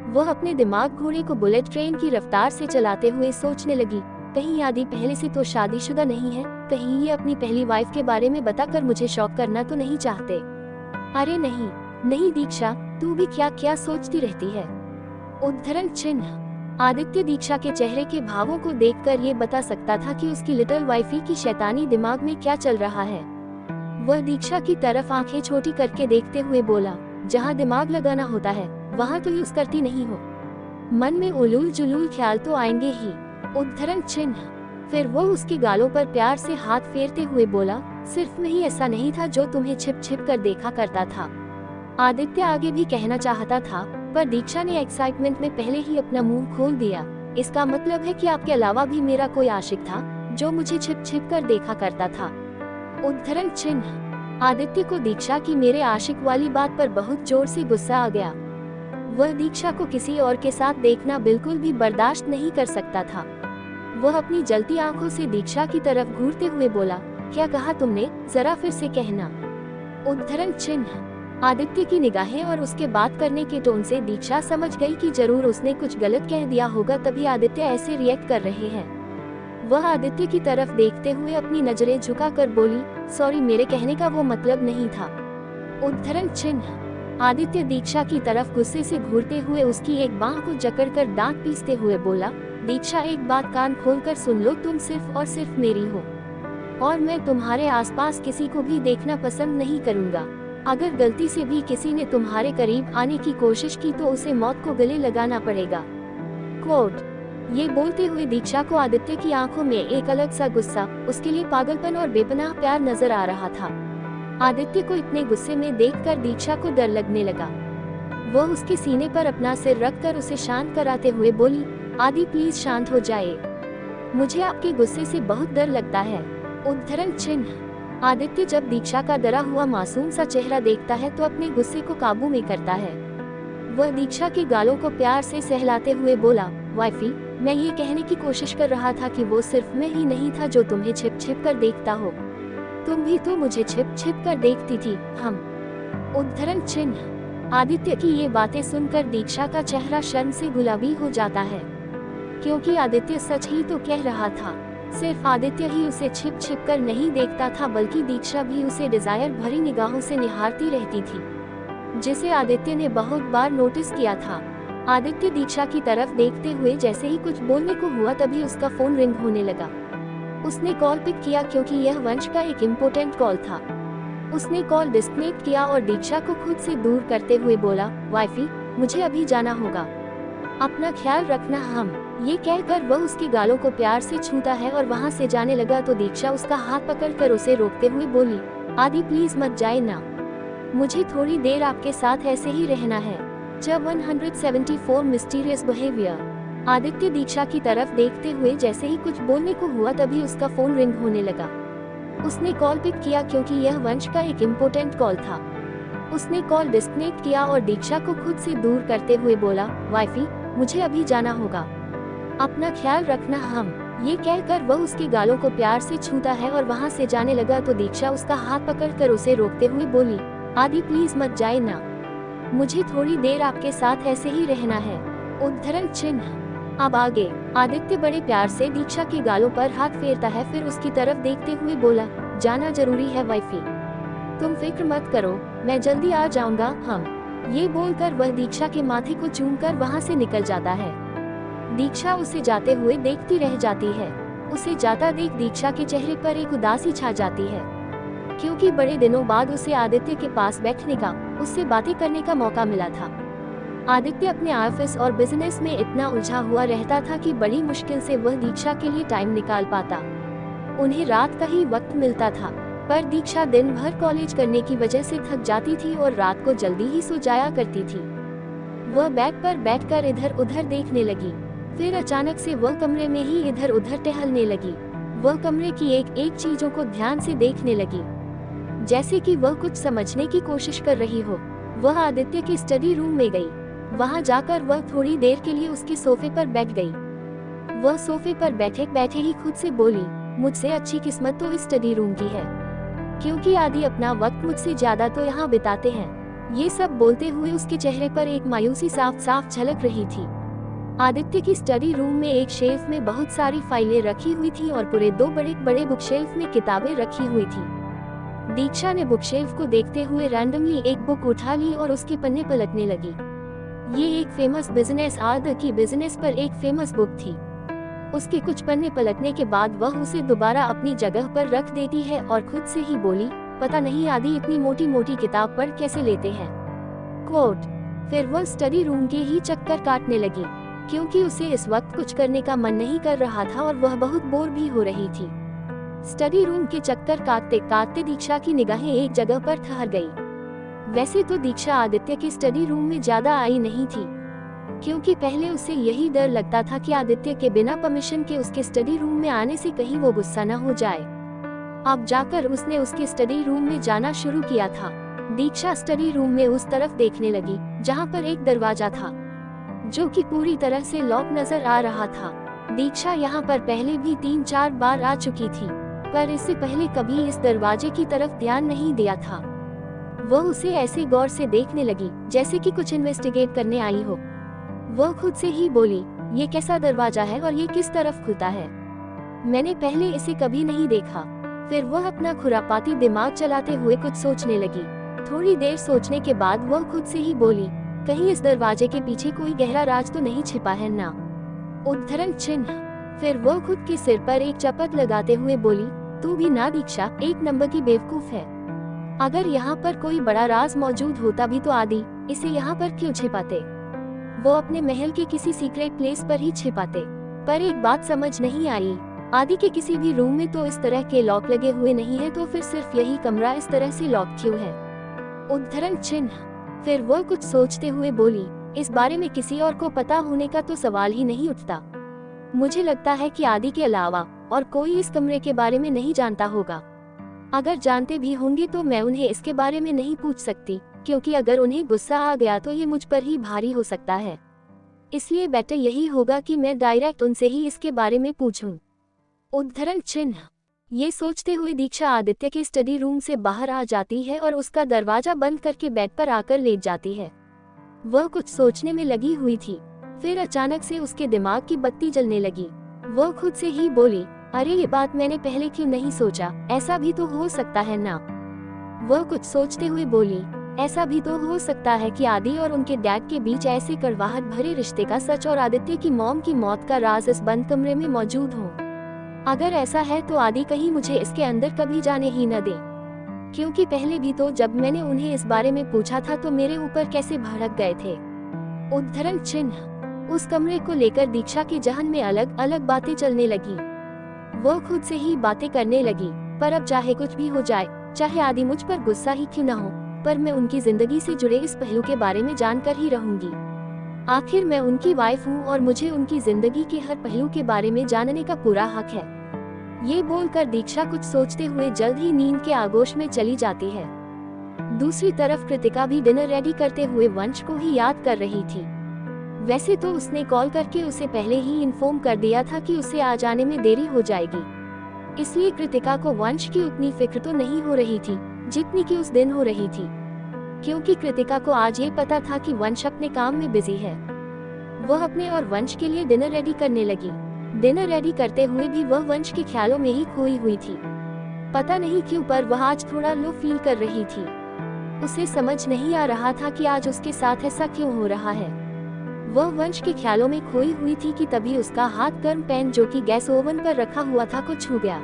वह अपने दिमाग घोड़े को बुलेट ट्रेन की रफ्तार से चलाते हुए सोचने लगी, कहीं आदि पहले से तो शादीशुदा नहीं है, आप कहीं ये अपनी पहली वाइफ के बारे में बताकर मुझे शॉक करना तो नहीं चाहते? अरे नहीं नहीं दीक्षा, तू भी क्या क्या सोचती रहती है। उद्धरण चिन्ह। आदित्य दीक्षा के चेहरे के भावों को देखकर ये बता सकता था कि उसकी लिटिल वाइफी की शैतानी दिमाग में क्या चल रहा है। वह दीक्षा की तरफ आंखें छोटी करके देखते हुए बोला, जहाँ दिमाग लगाना होता है वहाँ तो यूज करती नहीं हो। मन में उलूल जुलूल ख्याल तो आएंगे ही। उद्धरण चिन्ह। फिर वो उसके गालों पर प्यार से हाथ फेरते हुए बोला, सिर्फ मैं ही ऐसा नहीं था जो तुम्हें छिप छिप कर देखा करता था। आदित्य आगे भी कहना चाहता था, पर दीक्षा ने एक्साइटमेंट में पहले ही अपना मुंह खोल दिया। इसका मतलब है कि आपके अलावा भी मेरा कोई आशिक था जो मुझे छिप छिप कर देखा करता था। उद्धरण चिन्ह। आदित्य को दीक्षा की मेरे आशिक वाली बात पर बहुत जोर से गुस्सा आ गया। वह दीक्षा को किसी और के साथ देखना बिल्कुल भी बर्दाश्त नहीं कर सकता था। वह अपनी जलती आंखों से दीक्षा की तरफ घूरते हुए बोला, क्या कहा तुमने, जरा फिर से कहना। उद्धरण चिन्ह। आदित्य की निगाहें और उसके बात करने के टोन से दीक्षा समझ गई कि जरूर उसने कुछ गलत कह दिया होगा, तभी आदित्य ऐसे रिएक्ट कर रहे हैं। वह आदित्य की तरफ देखते हुए अपनी नजरें झुकाकर बोली, सॉरी, मेरे कहने का वो मतलब नहीं था। उद्धरण चिन्ह। आदित्य दीक्षा की तरफ गुस्से से घूरते हुए उसकी एक बांह को जकड़कर दांत पीसते हुए बोला, दीक्षा एक बात कान खोलकर सुन लो, तुम सिर्फ और सिर्फ मेरी हो और मैं तुम्हारे आसपास किसी को भी देखना पसंद नहीं करूंगा। अगर गलती से भी किसी ने तुम्हारे करीब आने की कोशिश की तो उसे मौत को गले लगाना पड़ेगा। कोट। ये बोलते हुए दीक्षा को आदित्य की आंखों में एक अलग सा गुस्सा, उसके लिए पागलपन और बेपनाह प्यार नजर आ रहा था। आदित्य को इतने गुस्से में देखकर दीक्षा को डर लगने लगा। वह उसके सीने पर अपना सिर रखकर उसे शांत कराते हुए बोली, आदि प्लीज शांत हो जाए, मुझे आपके गुस्से से बहुत डर लगता है। उद्धरण चिन्ह। आदित्य जब दीक्षा का डरा हुआ मासूम सा चेहरा देखता है तो अपने गुस्से को काबू में करता है। वह दीक्षा के गालों को प्यार से सहलाते हुए बोला, वाइफी, मैं ये कहने की कोशिश कर रहा था कि वो सिर्फ मैं ही नहीं था जो तुम्हें छिप छिप कर देखता हो, तुम भी तो मुझे छिप छिप कर देखती थी। हम। उद्धरण चिन्ह। आदित्य की ये बातें सुनकर दीक्षा का चेहरा शर्म से गुलाबी हो जाता है, क्योंकि आदित्य सच ही तो कह रहा था। सिर्फ आदित्य ही उसे छिप छिप कर नहीं देखता था, बल्कि दीक्षा भी उसे डिजायर भरी निगाहों से निहारती रहती थी, जिसे आदित्य ने बहुत बार नोटिस किया था। आदित्य दीक्षा की तरफ देखते हुए जैसे ही कुछ बोलने को हुआ तभी उसका फोन रिंग होने लगा। उसने कॉल पिक किया क्योंकि यह वंश का एक इम्पोर्टेंट कॉल था। उसने कॉल डिस्कनेक्ट किया और दीक्षा को खुद से दूर करते हुए बोला, वाइफी, मुझे अभी जाना होगा, अपना ख्याल रखना। हम। ये कहकर वह उसके गालों को प्यार से छूता है और वहाँ से जाने लगा तो दीक्षा उसका हाथ पकड़कर उसे रोकते हुए बोली, आदि प्लीज मत जाए ना, मुझे थोड़ी देर आपके साथ ऐसे ही रहना है। जब 174 मिस्टीरियस बिहेवियर। आदित्य दीक्षा की तरफ देखते हुए जैसे ही कुछ बोलने को हुआ तभी उसका फोन रिंग होने लगा। उसने कॉल पिक किया क्योंकि यह वंश का एक इम्पोर्टेंट कॉल था। उसने कॉल डिस्कनेक्ट किया और दीक्षा को खुद से दूर करते हुए बोला, वाइफी, मुझे अभी जाना होगा, अपना ख्याल रखना। हम। ये कहकर वह उसके गालों को प्यार से छूता है और वहाँ से जाने लगा तो दीक्षा उसका हाथ पकड़कर उसे रोकते हुए बोली, आदि प्लीज मत जाए ना, मुझे थोड़ी देर आपके साथ ऐसे ही रहना है। उद्धरण चिन्ह। अब आगे। आदित्य बड़े प्यार से दीक्षा के गालों पर हाथ फेरता है, फिर उसकी तरफ देखते हुए बोला, जाना जरूरी है वाइफी, तुम फिक्र मत करो, मैं जल्दी आ जाऊंगा। हम। ये बोलकर वह दीक्षा के माथे को चूमकर वहाँ से निकल जाता है। दीक्षा उसे जाते हुए देखती रह जाती है। उसे जाता देख दीक्षा के चेहरे पर एक उदासी छा जाती है, क्योंकि बड़े दिनों बाद उसे आदित्य के पास बैठने का, उससे बातें करने का मौका मिला था। आदित्य अपने ऑफिस और बिजनेस में इतना उलझा हुआ रहता था कि बड़ी मुश्किल से वह दीक्षा के लिए टाइम निकाल पाता। उन्हें रात का ही वक्त मिलता था, पर दीक्षा दिन भर कॉलेज करने की वजह से थक जाती थी और रात को जल्दी ही सो जाया करती थी। वह बेड पर बैठकर इधर उधर देखने लगी, फिर अचानक से वह कमरे में ही इधर उधर टहलने लगी। वह कमरे की एक एक चीजों को ध्यान से देखने लगी, जैसे कि वह कुछ समझने की कोशिश कर रही हो। वह आदित्य के स्टडी रूम में गई। वहां जाकर वह थोड़ी देर के लिए उसके सोफे पर बैठ गई। वह सोफे पर बैठे बैठे ही खुद से बोली, मुझसे अच्छी किस्मत तो इस स्टडी रूम की है, क्योंकि आदि अपना वक्त मुझसे ज्यादा तो यहाँ बिताते हैं। ये सब बोलते हुए उसके चेहरे पर एक मायूसी साफ साफ झलक रही थी। आदित्य की स्टडी रूम में एक शेल्फ में बहुत सारी फाइलें रखी हुई थी और पूरे 2 बड़े बड़े बुक शेल्फ में किताबें रखी हुई थी। दीक्षा ने बुक शेल्फ को देखते हुए रैंडमली एक बुक उठा ली और उसके पन्ने पलटने लगी। ये एक फेमस बिजनेस आर्ट की बिजनेस पर एक फेमस बुक थी। उसके कुछ पन्ने पलटने के बाद वह उसे दोबारा अपनी जगह पर रख देती है और खुद से ही बोली, पता नहीं आदि इतनी मोटी मोटी किताब पढ़ कैसे लेते हैं। कोट। फिर वह स्टडी रूम के ही चक्कर काटने लगी, क्योंकि उसे इस वक्त कुछ करने का मन नहीं कर रहा था और वह बहुत बोर भी हो रही थी। स्टडी रूम के चक्कर काटते काटते दीक्षा की निगाहें एक जगह पर ठहर गई। वैसे तो दीक्षा आदित्य के स्टडी रूम में ज्यादा आई नहीं थी, क्योंकि पहले उसे यही डर लगता था कि आदित्य के बिना परमिशन के उसके स्टडी रूम में आने से कहीं वो गुस्सा न हो जाए। अब जाकर उसने उसके स्टडी रूम में जाना शुरू किया था। दीक्षा स्टडी रूम में उस तरफ देखने लगी जहाँ पर एक दरवाजा था, जो कि पूरी तरह से लॉक नजर आ रहा था। दीक्षा यहाँ पर पहले भी 3-4 बार आ चुकी थी, पर इससे पहले कभी इस दरवाजे की तरफ ध्यान नहीं दिया था। वह उसे ऐसे गौर से देखने लगी जैसे कि कुछ इन्वेस्टिगेट करने आई हो। वह खुद से ही बोली, ये कैसा दरवाजा है और ये किस तरफ खुलता है? मैंने पहले इसे कभी नहीं देखा। फिर वह अपना खुरापाती दिमाग चलाते हुए कुछ सोचने लगी। थोड़ी देर सोचने के बाद वह खुद से ही बोली, कहीं इस दरवाजे के पीछे कोई गहरा राज तो नहीं छिपा है ना? उद्धरण चिन्ह। फिर वह खुद के सिर पर एक चपत लगाते हुए बोली, तू भी ना दीक्षा एक नंबर की बेवकूफ है। अगर यहाँ पर कोई बड़ा राज मौजूद होता भी तो आदि इसे यहाँ पर क्यों छिपाते? वो अपने महल के किसी सीक्रेट प्लेस पर ही छिपाते। पर एक बात समझ नहीं आई, आदि के किसी भी रूम में तो इस तरह के लॉक लगे हुए नहीं है, तो फिर सिर्फ यही कमरा इस तरह से लॉक क्यों है? उद्धरण चिन्ह। फिर वह कुछ सोचते हुए बोली, इस बारे में किसी और को पता होने का तो सवाल ही नहीं उठता। मुझे लगता है कि आदि के अलावा और कोई इस कमरे के बारे में नहीं जानता होगा। अगर जानते भी होंगे तो मैं उन्हें इसके बारे में नहीं पूछ सकती, क्योंकि अगर उन्हें गुस्सा आ गया तो ये मुझ पर ही भारी हो सकता है। इसलिए बेटर यही होगा कि मैं डायरेक्ट उनसे ही इसके बारे में पूछूं। उद्धरण चिन्ह। ये सोचते हुए दीक्षा आदित्य के स्टडी रूम से बाहर आ जाती है और उसका दरवाजा बंद करके बेड पर आकर लेट जाती है। वह कुछ सोचने में लगी हुई थी, फिर अचानक से उसके दिमाग की बत्ती जलने लगी। वह खुद से ही बोली, अरे ये बात मैंने पहले क्यों नहीं सोचा, ऐसा भी तो हो सकता है ना? वह कुछ सोचते हुए बोली, ऐसा भी तो हो सकता है कि आदि और उनके डैड के बीच ऐसे कड़वाहट भरे रिश्ते का सच और आदित्य की मॉम की मौत का राज इस बंद कमरे में मौजूद हो। अगर ऐसा है तो आदि कहीं मुझे इसके अंदर कभी जाने ही न दे, क्योंकि पहले भी तो जब मैंने उन्हें इस बारे में पूछा था तो मेरे ऊपर कैसे भड़क गए थे। उद्धरण चिन्ह। उस कमरे को लेकर दीक्षा के जहन में अलग अलग बातें चलने लगी। वह खुद से ही बातें करने लगी, पर अब चाहे कुछ भी हो जाए, चाहे आदि मुझ पर गुस्सा ही क्यों न हो, पर मैं उनकी जिंदगी से जुड़े इस पहलू के बारे में जानकर ही रहूंगी। आखिर मैं उनकी वाइफ हूँ और मुझे उनकी जिंदगी के हर पहलू के बारे में जानने का पूरा हक है। ये बोलकर दीक्षा कुछ सोचते हुए जल्द ही नींद के आगोश में चली जाती है। दूसरी तरफ कृतिका भी डिनर रेडी करते हुए वंश को ही याद कर रही थी। वैसे तो उसने कॉल करके उसे पहले ही इन्फॉर्म कर दिया था कि उसे आ जाने में देरी हो जाएगी, इसलिए कृतिका को वंश की उतनी फिक्र तो नहीं हो रही थी जितनी कि उस दिन हो रही थी, क्योंकि कृतिका को आज ये पता था कि वंश अपने काम में बिजी है। वह अपने और वंश के लिए डिनर रेडी करने लगी। डिनर रेडी करते हुए भी वह वंश के ख्यालों में ही खोई हुई थी। पता नहीं क्यों पर वह आज थोड़ा लो फील कर रही थी। उसे समझ नहीं आ रहा था कि आज उसके साथ ऐसा क्यों हो रहा है। वह वंश के ख्यालों में खोई हुई थी कि तभी उसका हाथ गर्म पैन जो कि गैस ओवन पर रखा हुआ था को छू गया।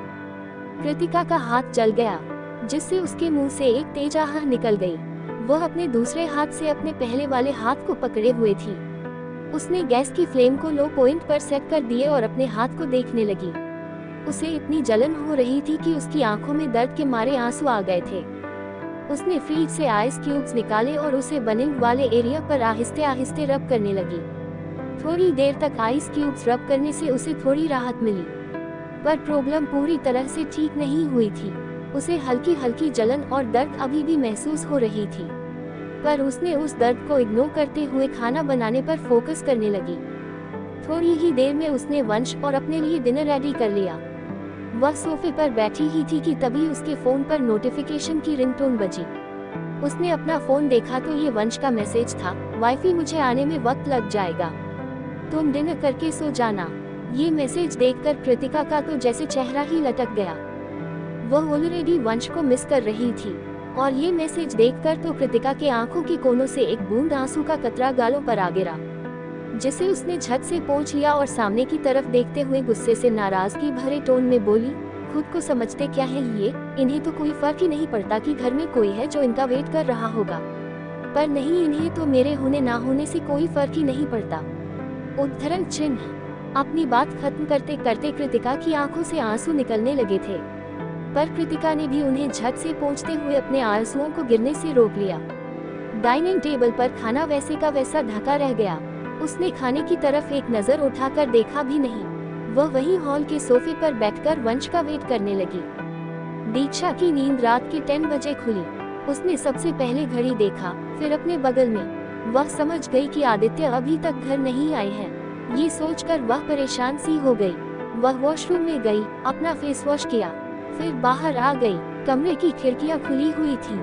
कृतिका का हाथ जल गया, जिससे उसके मुंह से एक तेज आह निकल गई। वह अपने दूसरे हाथ से अपने पहले वाले हाथ को पकड़े हुए थी। उसने गैस की फ्लेम को लो पॉइंट पर सेट कर दिए और अपने हाथ को देखने लगी। उसे इतनी जलन हो रही थी कि उसकी आंखों में दर्द के मारे आंसू आ गए थे। उसने फ्रिज से आइस क्यूब्स निकाले और उसे बर्निंग वाले एरिया पर आहिस्ते आहिस्ते रब करने लगी। थोड़ी देर तक आइस क्यूब्स रब करने से उसे थोड़ी राहत मिली, पर प्रॉब्लम पूरी तरह से ठीक नहीं हुई थी। उसे हल्की हल्की जलन और दर्द अभी भी महसूस हो रही थी, पर उसने उस दर्द को इग्नोर करते हुए खाना बनाने पर फोकस करने लगी। थोड़ी ही देर में उसने वंश और अपने लिए डिनर रेडी कर लिया। वह सोफे पर बैठी ही थी कि तभी उसके फोन पर नोटिफिकेशन की रिंगटोन बजी। उसने अपना फोन देखा तो ये वंश का मैसेज था, वाईफाई मुझे आने में वक्त लग जाएगा, तुम डिनर करके सो जाना। ये मैसेज देखकर कृतिका का तो जैसे चेहरा ही लटक गया। वह ऑलरेडी वंश को मिस कर रही थी और ये मैसेज देखकर तो कृतिका के आंखों के कोनों से एक बूंद आंसू का कतरा गालों पर आ गिरा, जिसे उसने झट से पोंछ लिया और सामने की तरफ देखते हुए गुस्से से नाराजगी भरे टोन में बोली, खुद को समझते क्या है ये, इन्हें तो कोई फर्क ही नहीं पड़ता कि घर में कोई है जो इनका वेट कर रहा होगा, पर नहीं, इन्हें तो मेरे होने ना होने से कोई फर्क ही नहीं पड़ता। उद्धरण चिन्ह। अपनी बात खत्म करते करते कृतिका की आंखों से आंसू निकलने लगे थे, पर कृतिका ने भी उन्हें झट से पोंछते हुए अपने आंसुओं को गिरने से रोक लिया। डाइनिंग टेबल पर खाना वैसे का वैसा ढका रह गया। उसने खाने की तरफ एक नजर उठाकर देखा भी नहीं। वह वहीं हॉल के सोफे पर बैठकर वंश का वेट करने लगी। दीक्षा की नींद रात के 10 बजे खुली। उसने सबसे पहले घड़ी देखा, फिर अपने बगल में। वह समझ गई कि आदित्य अभी तक घर नहीं आए हैं। ये सोचकर वह परेशान सी हो गई। वह वॉशरूम में गई, अपना फेस वॉश किया, फिर बाहर आ गई। कमरे की खिड़कियां खुली हुई थी।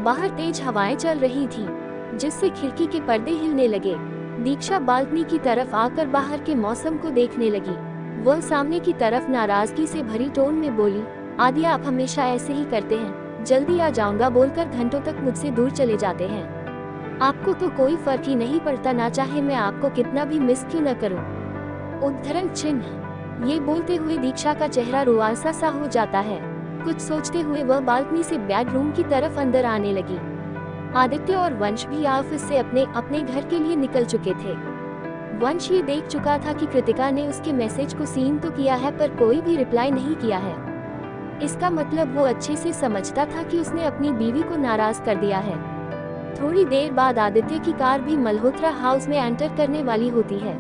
बाहर तेज हवाएं चल रही थी, जिससे खिड़की के पर्दे हिलने लगे। दीक्षा बालकनी की तरफ आकर बाहर के मौसम को देखने लगी। वह सामने की तरफ नाराजगी से भरी टोन में बोली, आदिया आप हमेशा ऐसे ही करते हैं, जल्दी आ जाऊंगा बोलकर घंटों तक मुझसे दूर चले जाते हैं। आपको तो कोई फर्क ही नहीं पड़ता, ना चाहे मैं आपको कितना भी मिस क्यों न करूं। उद्धरण चिन्ह। ये बोलते हुए दीक्षा का चेहरा रुआंसा सा हो जाता है। कुछ सोचते हुए वह बालकनी से बेडरूम की तरफ अंदर आने लगी। आदित्य और वंश भी ऑफिस से अपने अपने घर के लिए निकल चुके थे। वंश ये देख चुका था कि कृतिका ने उसके मैसेज को सीन तो किया है, पर कोई भी रिप्लाई नहीं किया है। इसका मतलब वो अच्छे से समझता था कि उसने अपनी बीवी को नाराज कर दिया है। थोड़ी देर बाद आदित्य की कार भी मल्होत्रा हाउस में एंटर करने वाली होती है,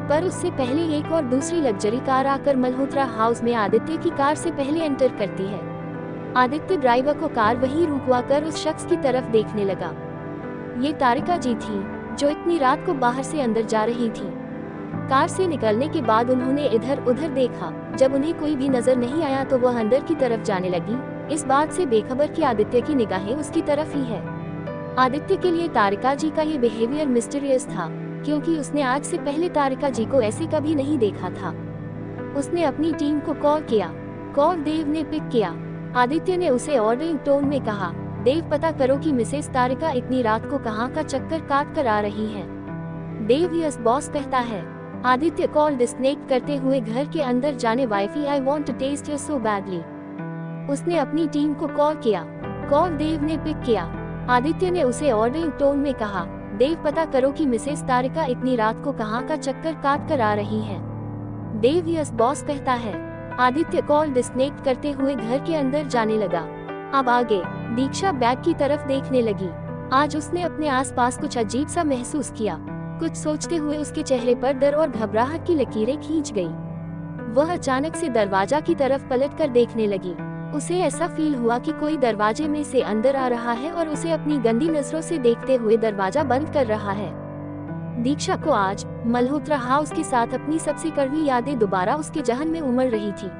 पर उससे पहले एक और दूसरी लग्जरी कार आकर मल्होत्रा हाउस में आदित्य की कार से पहले एंटर करती है। आदित्य ड्राइवर को कार वहीं रुकवाकर उस शख्स की तरफ देखने लगा। ये तारिका जी थी, जो इतनी रात को बाहर से अंदर जा रही थी। कार से निकलने के बाद उन्होंने इधर उधर देखा। जब उन्हें कोई भी नजर नहीं आया तो वह अंदर की तरफ जाने लगी, इस बात से बेखबर कि आदित्य की निगाहें उसकी तरफ ही है। आदित्य के लिए तारिका जी का ये बिहेवियर मिस्टीरियस था, क्योंकि उसने आज से पहले तारिका जी को ऐसे कभी नहीं देखा था। उसने अपनी टीम को कॉल किया। कॉल देव ने पिक किया। आदित्य ने उसे ऑर्डरिंग टोन में कहा, देव पता करो कि मिसेस तारिका इतनी रात को कहाँ का चक्कर काट कर आ रही हैं। देव यस बॉस कहता है। आदित्य कॉल डिस्कनेक्ट करते हुए घर के अंदर जाने wifey I want to test you so badly. उसने अपनी टीम को कॉल किया। कॉल देव ने पिक किया। आदित्य ने उसे ऑर्डरिंग टोन में कहा, देव पता करो कि मिसेस तारिका इतनी रात को कहाँ का चक्कर काट कर आ रही हैं। देव यस बॉस कहता है। आदित्य कॉल डिस्कनेक्ट करते हुए घर के अंदर जाने लगा। अब आगे दीक्षा बैग की तरफ देखने लगी। आज उसने अपने आसपास कुछ अजीब सा महसूस किया। कुछ सोचते हुए उसके चेहरे पर डर और घबराहट की लकीरें खींच गई। वह अचानक से दरवाजा की तरफ पलटकर देखने लगी। उसे ऐसा फील हुआ कि कोई दरवाजे में से अंदर आ रहा है और उसे अपनी गंदी नजरों से देखते हुए दरवाजा बंद कर रहा है। दीक्षा को आज मल्होत्रा हाउस के साथ अपनी सबसे कड़वी यादें दोबारा उसके जहन में उमड़ रही थी।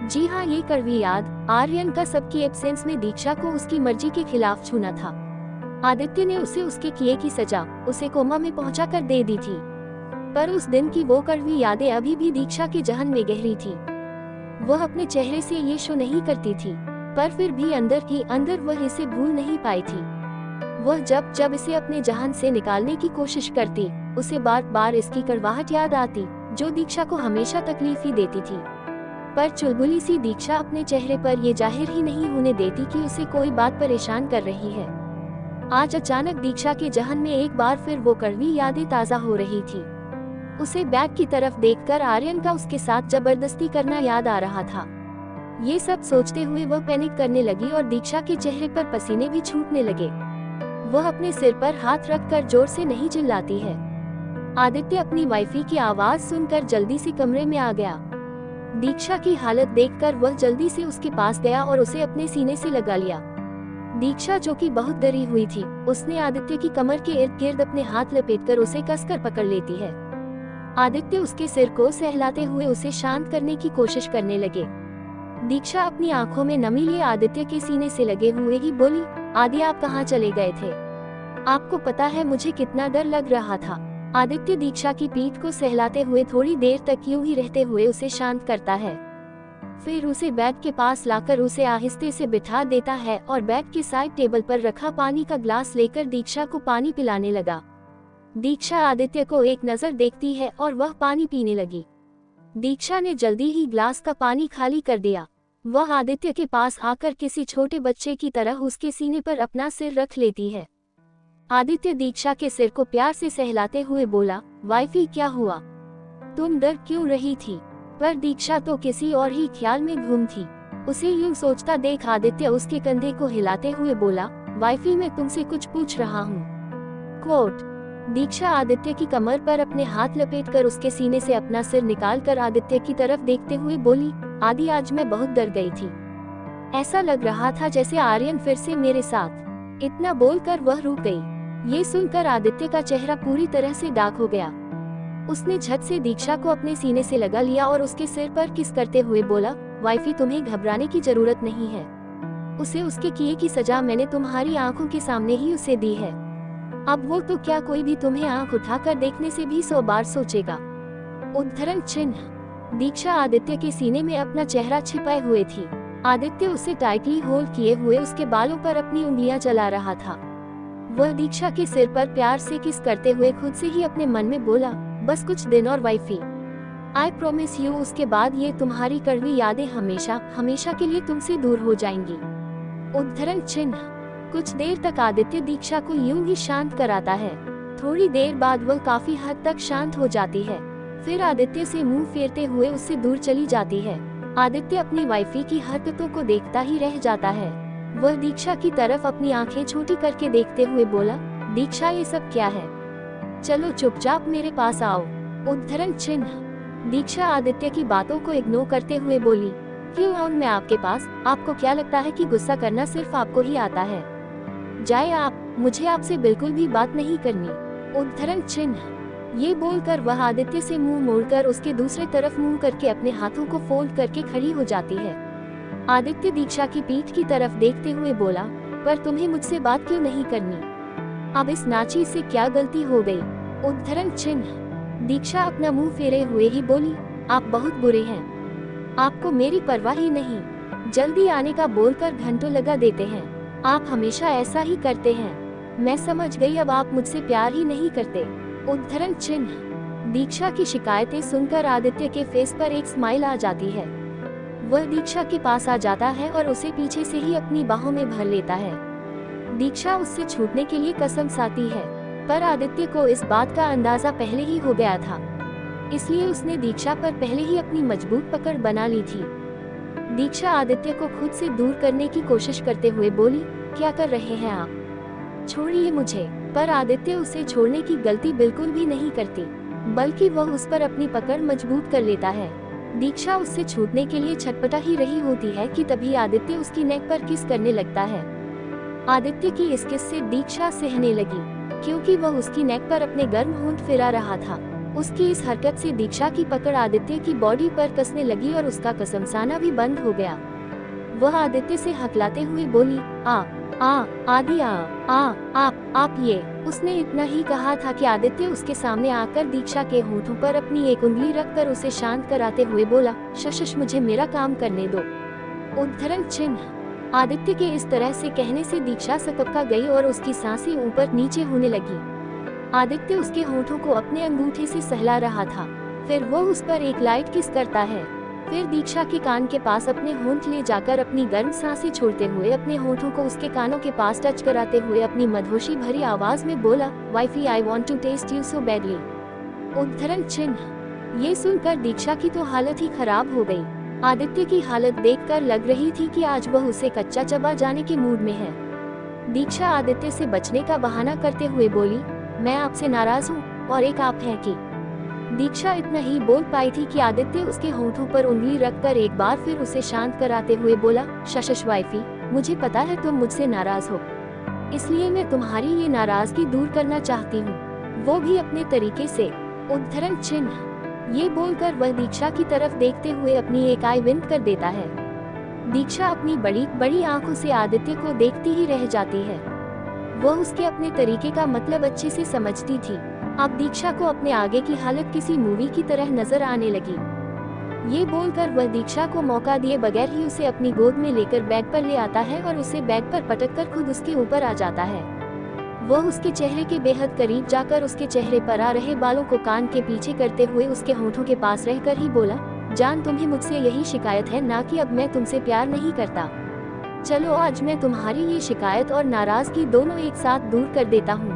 जी हाँ, ये कड़वी याद आर्यन का सबकी एब्सेंस में दीक्षा को उसकी मर्जी के खिलाफ छूना था। आदित्य ने उसे उसके किए की सजा उसे कोमा में पहुंचाकर दे दी थी, पर उस दिन की वो कड़वी यादें अभी भी दीक्षा के जहन में गहरी थी। वह अपने चेहरे से ये शो नहीं करती थी, पर फिर भी अंदर ही अंदर वह इसे भूल नहीं पाई थी। वह जब जब इसे अपने जहन से निकालने की कोशिश करती, उसे बार बार इसकी कड़वाहट याद आती, जो दीक्षा को हमेशा तकलीफ ही देती थी। पर चुलबुली सी दीक्षा अपने चेहरे पर ये जाहिर ही नहीं होने देती कि उसे कोई बात परेशान कर रही है। आज अचानक दीक्षा के जहन में एक बार फिर वो कड़वी यादें ताज़ा हो रही थी। उसे बैग की तरफ देखकर आर्यन का उसके साथ जबरदस्ती करना याद आ रहा था। ये सब सोचते हुए वह पैनिक करने लगी और दीक्षा के चेहरे पर पसीने भी छूटने लगे। वह अपने सिर पर हाथ रखकर जोर से नहीं चिल्लाती है। आदित्य अपनी वाइफी की आवाज सुनकर जल्दी से कमरे में आ गया। दीक्षा की हालत देखकर वह जल्दी से उसके पास गया और उसे अपने सीने से लगा लिया। दीक्षा, जो कि बहुत डरी हुई थी, उसने आदित्य की कमर के इर्द गिर्द अपने हाथ लपेटकर उसे कसकर पकड़ लेती है। आदित्य उसके सिर को सहलाते हुए उसे शांत करने की कोशिश करने लगे। दीक्षा अपनी आंखों में नमी लिए आदित्य के सीने से लगे हुए ही बोली, आदि आप कहाँ चले गए थे? आपको पता है मुझे कितना डर लग रहा था। आदित्य दीक्षा की पीठ को सहलाते हुए थोड़ी देर तक यूं ही रहते हुए उसे शांत करता है। फिर उसे बेड के पास लाकर उसे आहिस्ते से बिठा देता है और बेड के साइड टेबल पर रखा पानी का ग्लास लेकर दीक्षा को पानी पिलाने लगा। दीक्षा आदित्य को एक नजर देखती है और वह पानी पीने लगी। दीक्षा ने जल्दी ही ग्लास का पानी खाली कर दिया। वह आदित्य के पास आकर किसी छोटे बच्चे की तरह उसके सीने पर अपना सिर रख लेती है। आदित्य दीक्षा के सिर को प्यार से सहलाते हुए बोला, वाइफी क्या हुआ? तुम डर क्यों रही थी? पर दीक्षा तो किसी और ही ख्याल में गुम थी। उसे यूं सोचता देख आदित्य उसके कंधे को हिलाते हुए बोला, वाइफी मैं तुमसे कुछ पूछ रहा हूँ। कोट। दीक्षा आदित्य की कमर पर अपने हाथ लपेटकर उसके सीने से अपना सिर निकालकर आदित्य की तरफ देखते हुए बोली, आदि आज मैं बहुत डर गई थी। ऐसा लग रहा था जैसे आर्यन फिर से मेरे साथ। इतना बोलकर वह रुक गई। ये सुनकर आदित्य का चेहरा पूरी तरह से डार्क हो गया। उसने झट से दीक्षा को अपने सीने से लगा लिया और उसके सिर पर किस करते हुए बोला, वाइफी तुम्हें घबराने की जरूरत नहीं है। उसे उसके किए की सजा मैंने तुम्हारी आंखों के सामने ही उसे दी है। अब वो तो क्या कोई भी तुम्हें आंख उठाकर देखने से भी 100 बार सोचेगा। उद्धरण चिन्ह। दीक्षा आदित्य के सीने में अपना चेहरा छिपाए हुए थी। आदित्य उसे टाइटली होल्ड किए हुए उसके बालों पर अपनी उंगलियां चला रहा था। वह दीक्षा के सिर पर प्यार से किस करते हुए खुद से ही अपने मन में बोला, बस कुछ दिन और वाइफी, आई प्रोमिस यू, उसके बाद ये तुम्हारी कड़वी यादें हमेशा हमेशा के लिए तुमसे दूर हो जाएंगी। उद्धरण चिन्ह। कुछ देर तक आदित्य दीक्षा को यूं ही शांत कराता है। थोड़ी देर बाद वह काफी हद तक शांत हो जाती है। फिर आदित्य से मुंह फेरते हुए उससे दूर चली जाती है। आदित्य अपनी वाइफी की हरकतों को देखता ही रह जाता है। वह दीक्षा की तरफ अपनी आंखें छोटी करके देखते हुए बोला, दीक्षा ये सब क्या है? चलो चुपचाप मेरे पास आओ। उद्धरण चिन्ह। दीक्षा आदित्य की बातों को इग्नोर करते हुए बोली, क्यों आऊं मैं आपके पास? आपको क्या लगता है कि गुस्सा करना सिर्फ आपको ही आता है? जाए आप, मुझे आपसे बिल्कुल भी बात नहीं करनी। उद्धरण चिन्ह। ये बोलकर वह आदित्य से मुंह मोड़कर उसके दूसरे तरफ मुंह करके अपने हाथों को फोल्ड करके खड़ी हो जाती है। आदित्य दीक्षा की पीठ की तरफ देखते हुए बोला, पर तुम्हें मुझसे बात क्यों नहीं करनी? अब इस नाची से क्या गलती हो गई? उद्धरण चिन्ह। दीक्षा अपना मुंह फेरे हुए ही बोली, आप बहुत बुरे हैं। आपको मेरी परवाह ही नहीं। जल्दी आने का बोलकर घंटों लगा देते हैं। आप हमेशा ऐसा ही करते हैं। मैं समझ गई, अब आप मुझसे प्यार ही नहीं करते। उद्धरण चिन्ह। दीक्षा की शिकायतें सुनकर आदित्य के फेस पर एक स्माइल आ जाती है। वह दीक्षा के पास आ जाता है और उसे पीछे से ही अपनी बाहों में भर लेता है। दीक्षा उससे छूटने के लिए कसम खाती है, पर आदित्य को इस बात का अंदाजा पहले ही हो गया था, इसलिए उसने दीक्षा पर पहले ही अपनी मजबूत पकड़ बना ली थी। दीक्षा आदित्य को खुद से दूर करने की कोशिश करते हुए बोली, क्या कर रहे हैं आप? छोड़िए मुझे। पर आदित्य उसे छोड़ने की गलती बिल्कुल भी नहीं करती, बल्कि वह उस पर अपनी पकड़ मजबूत कर लेता है। दीक्षा उससे छूटने के लिए छटपटा ही रही होती है कि तभी आदित्य उसकी नेक पर किस करने लगता है। आदित्य की इस किस से दीक्षा सहने लगी, क्योंकि वह उसकी नेक पर अपने गर्म होंठ फिरा रहा था। उसकी इस हरकत से दीक्षा की पकड़ आदित्य की बॉडी पर कसने लगी और उसका कसमसाना भी बंद हो गया। वह आदित्य से हकलाते हुए बोली, आदि आप ये। उसने इतना ही कहा था कि आदित्य उसके सामने आकर दीक्षा के होठों पर अपनी एक उंगली रखकर उसे शांत कराते हुए बोला, शश मुझे मेरा काम करने दो। उद्धरण चिन्ह। आदित्य के इस तरह से कहने से दीक्षा सकपका गई और उसकी सांसें ऊपर नीचे होने लगी। आदित्य उसके होठों को अपने अंगूठे से सहला रहा था। फिर वो उस पर एक लाइट किस करता है। फिर दीक्षा के कान के पास अपने होंठ ले जाकर अपनी गर्म सांसें छोड़ते हुए अपने होठों को उसके कानों के पास टच कराते हुए अपनी मधोशी भरी आवाज में बोला, wifey I want to test you so badly. उद्धरण चिन्ह। ये सुनकर दीक्षा की तो हालत ही खराब हो गई। आदित्य की हालत देखकर लग रही थी कि आज वह उसे कच्चा चबा जाने के मूड में है। दीक्षा आदित्य से बचने का बहाना करते हुए बोली, मैं आपसे नाराज हूँ और एक आप हैं कि। दीक्षा इतना ही बोल पाई थी कि आदित्य उसके होठों पर उंगली रखकर एक बार फिर उसे शांत कराते हुए बोला, शश वाइफी, मुझे पता है तुम मुझसे नाराज हो, इसलिए मैं तुम्हारी ये नाराजगी दूर करना चाहती हूँ, वो भी अपने तरीके से। उद्धरण चिन्ह। ये बोलकर वह दीक्षा की तरफ देखते हुए अपनी एक आई विंक कर देता है। दीक्षा अपनी बड़ी बड़ी आंखों से आदित्य को देखती ही रह जाती है। वह उसके अपने तरीके का मतलब अच्छे से समझती थी। अब दीक्षा को अपने आगे की हालत किसी मूवी की तरह नजर आने लगी। ये बोलकर वह दीक्षा को मौका दिए बगैर ही उसे अपनी गोद में लेकर बेड पर ले आता है और उसे बेड पर पटककर खुद उसके ऊपर आ जाता है। वह उसके चेहरे के बेहद करीब जाकर उसके चेहरे पर आ रहे बालों को कान के पीछे करते हुए उसके होठों के पास रहकर ही बोला, जान तुम्हें मुझसे यही शिकायत है ना कि अब मैं तुमसे प्यार नहीं करता। चलो आज मैं तुम्हारी ये शिकायत और नाराजगी दोनों एक साथ दूर कर देता हूँ।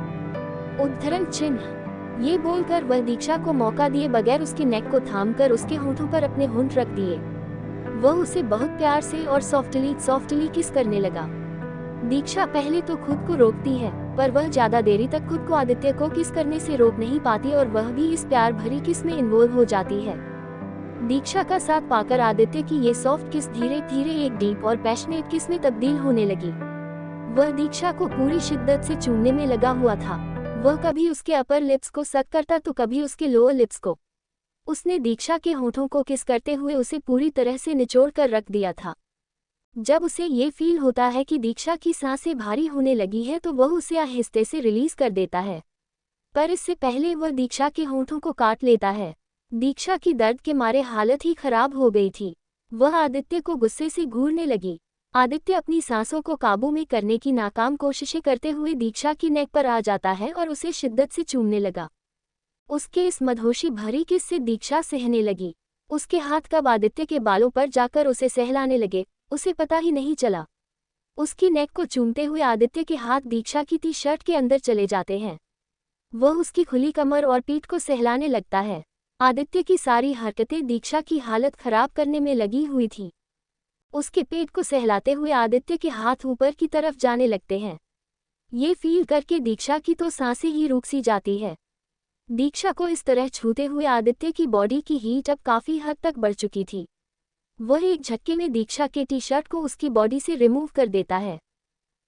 उद्धरण चिन्ह। ये बोलकर वह दीक्षा को मौका दिए बगैर उसके नेक को थामकर उसके होठों पर अपने होंठ रख दिए। वह उसे बहुत प्यार से और सॉफ्टली किस करने लगा। दीक्षा पहले तो खुद को रोकती है, पर वह ज्यादा देरी तक खुद को आदित्य को किस करने से रोक नहीं पाती और वह भी इस प्यार भरी किस में इन्वॉल्व हो जाती है। दीक्षा का साथ पाकर आदित्य की ये सॉफ्ट किस धीरे धीरे एक डीप और पैशनेट किस में तब्दील होने लगी। वह दीक्षा को पूरी शिद्दत से चूमने में लगा हुआ था। वह कभी उसके अपर लिप्स को सक करता तो कभी उसके लोअर लिप्स को। उसने दीक्षा के होठों को किस करते हुए उसे पूरी तरह से निचोड़ कर रख दिया था। जब उसे ये फील होता है कि दीक्षा की सांसें भारी होने लगी है तो वह उसे आहिस्ते से रिलीज कर देता है, पर इससे पहले वह दीक्षा के होठों को काट लेता है। दीक्षा की दर्द के मारे हालत ही खराब हो गई थी। वह आदित्य को गुस्से से घूरने लगी। आदित्य अपनी सांसों को काबू में करने की नाकाम कोशिशें करते हुए दीक्षा की नेक पर आ जाता है और उसे शिद्दत से चूमने लगा। उसके इस मदहोशी भरी किस से दीक्षा सहने लगी। उसके हाथ कब आदित्य के बालों पर जाकर उसे सहलाने लगे, उसे पता ही नहीं चला। उसकी नेक को चूमते हुए आदित्य के हाथ दीक्षा की टी शर्ट के अंदर चले जाते हैं। वह उसकी खुली कमर और पीठ को सहलाने लगता है। आदित्य की सारी हरकतें दीक्षा की हालत खराब करने में लगी हुई थी। उसके पेट को सहलाते हुए आदित्य के हाथ ऊपर की तरफ जाने लगते हैं। ये फील करके दीक्षा की तो सांसें ही रुक सी जाती है। दीक्षा को इस तरह छूते हुए आदित्य की बॉडी की हीट अब काफी हद तक बढ़ चुकी थी। वह एक झटके में दीक्षा के टी शर्ट को उसकी बॉडी से रिमूव कर देता है,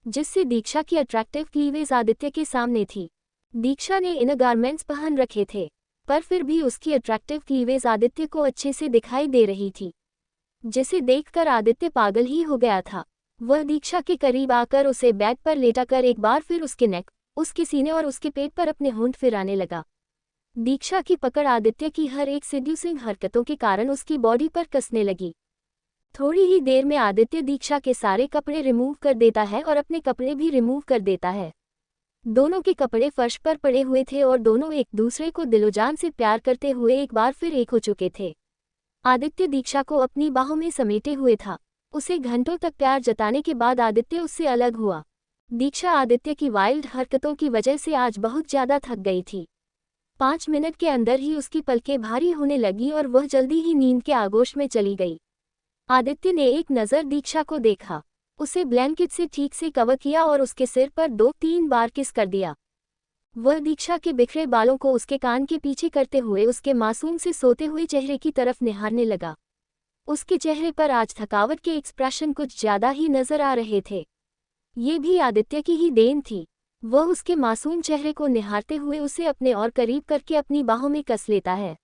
जिससे दीक्षा की अट्रैक्टिव क्लीवेज आदित्य के सामने थी। दीक्षा ने इनर गारमेंट्स पहन रखे थे, पर फिर भी उसकी अट्रैक्टिव क्लीवेज आदित्य को अच्छे से दिखाई दे रही थी, जिसे देखकर आदित्य पागल ही हो गया था। वह दीक्षा के करीब आकर उसे बेड पर लेटाकर एक बार फिर उसके नेक, उसके सीने और उसके पेट पर अपने होंठ फिराने लगा। दीक्षा की पकड़ आदित्य की हर एक सेड्यूसिंग हरकतों के कारण उसकी बॉडी पर कसने लगी। थोड़ी ही देर में आदित्य दीक्षा के सारे कपड़े रिमूव कर देता है और अपने कपड़े भी रिमूव कर देता है। दोनों के कपड़े फर्श पर पड़े हुए थे और दोनों एक दूसरे को दिलोजान से प्यार करते हुए एक बार फिर एक हो चुके थे। आदित्य दीक्षा को अपनी बाहों में समेटे हुए था। उसे घंटों तक प्यार जताने के बाद आदित्य उससे अलग हुआ। दीक्षा आदित्य की वाइल्ड हरकतों की वजह से आज बहुत ज्यादा थक गई थी। 5 मिनट के अंदर ही उसकी पलकें भारी होने लगी और वह जल्दी ही नींद के आगोश में चली गई। आदित्य ने एक नज़र दीक्षा को देखा, उसे ब्लैंकेट से ठीक से कवर किया और उसके सिर पर 2-3 बार किस कर दिया। वह दीक्षा के बिखरे बालों को उसके कान के पीछे करते हुए उसके मासूम से सोते हुए चेहरे की तरफ निहारने लगा। उसके चेहरे पर आज थकावट के एक्सप्रेशन कुछ ज्यादा ही नजर आ रहे थे। ये भी आदित्य की ही देन थी। वह उसके मासूम चेहरे को निहारते हुए उसे अपने और करीब करके अपनी बाहों में कस लेता है।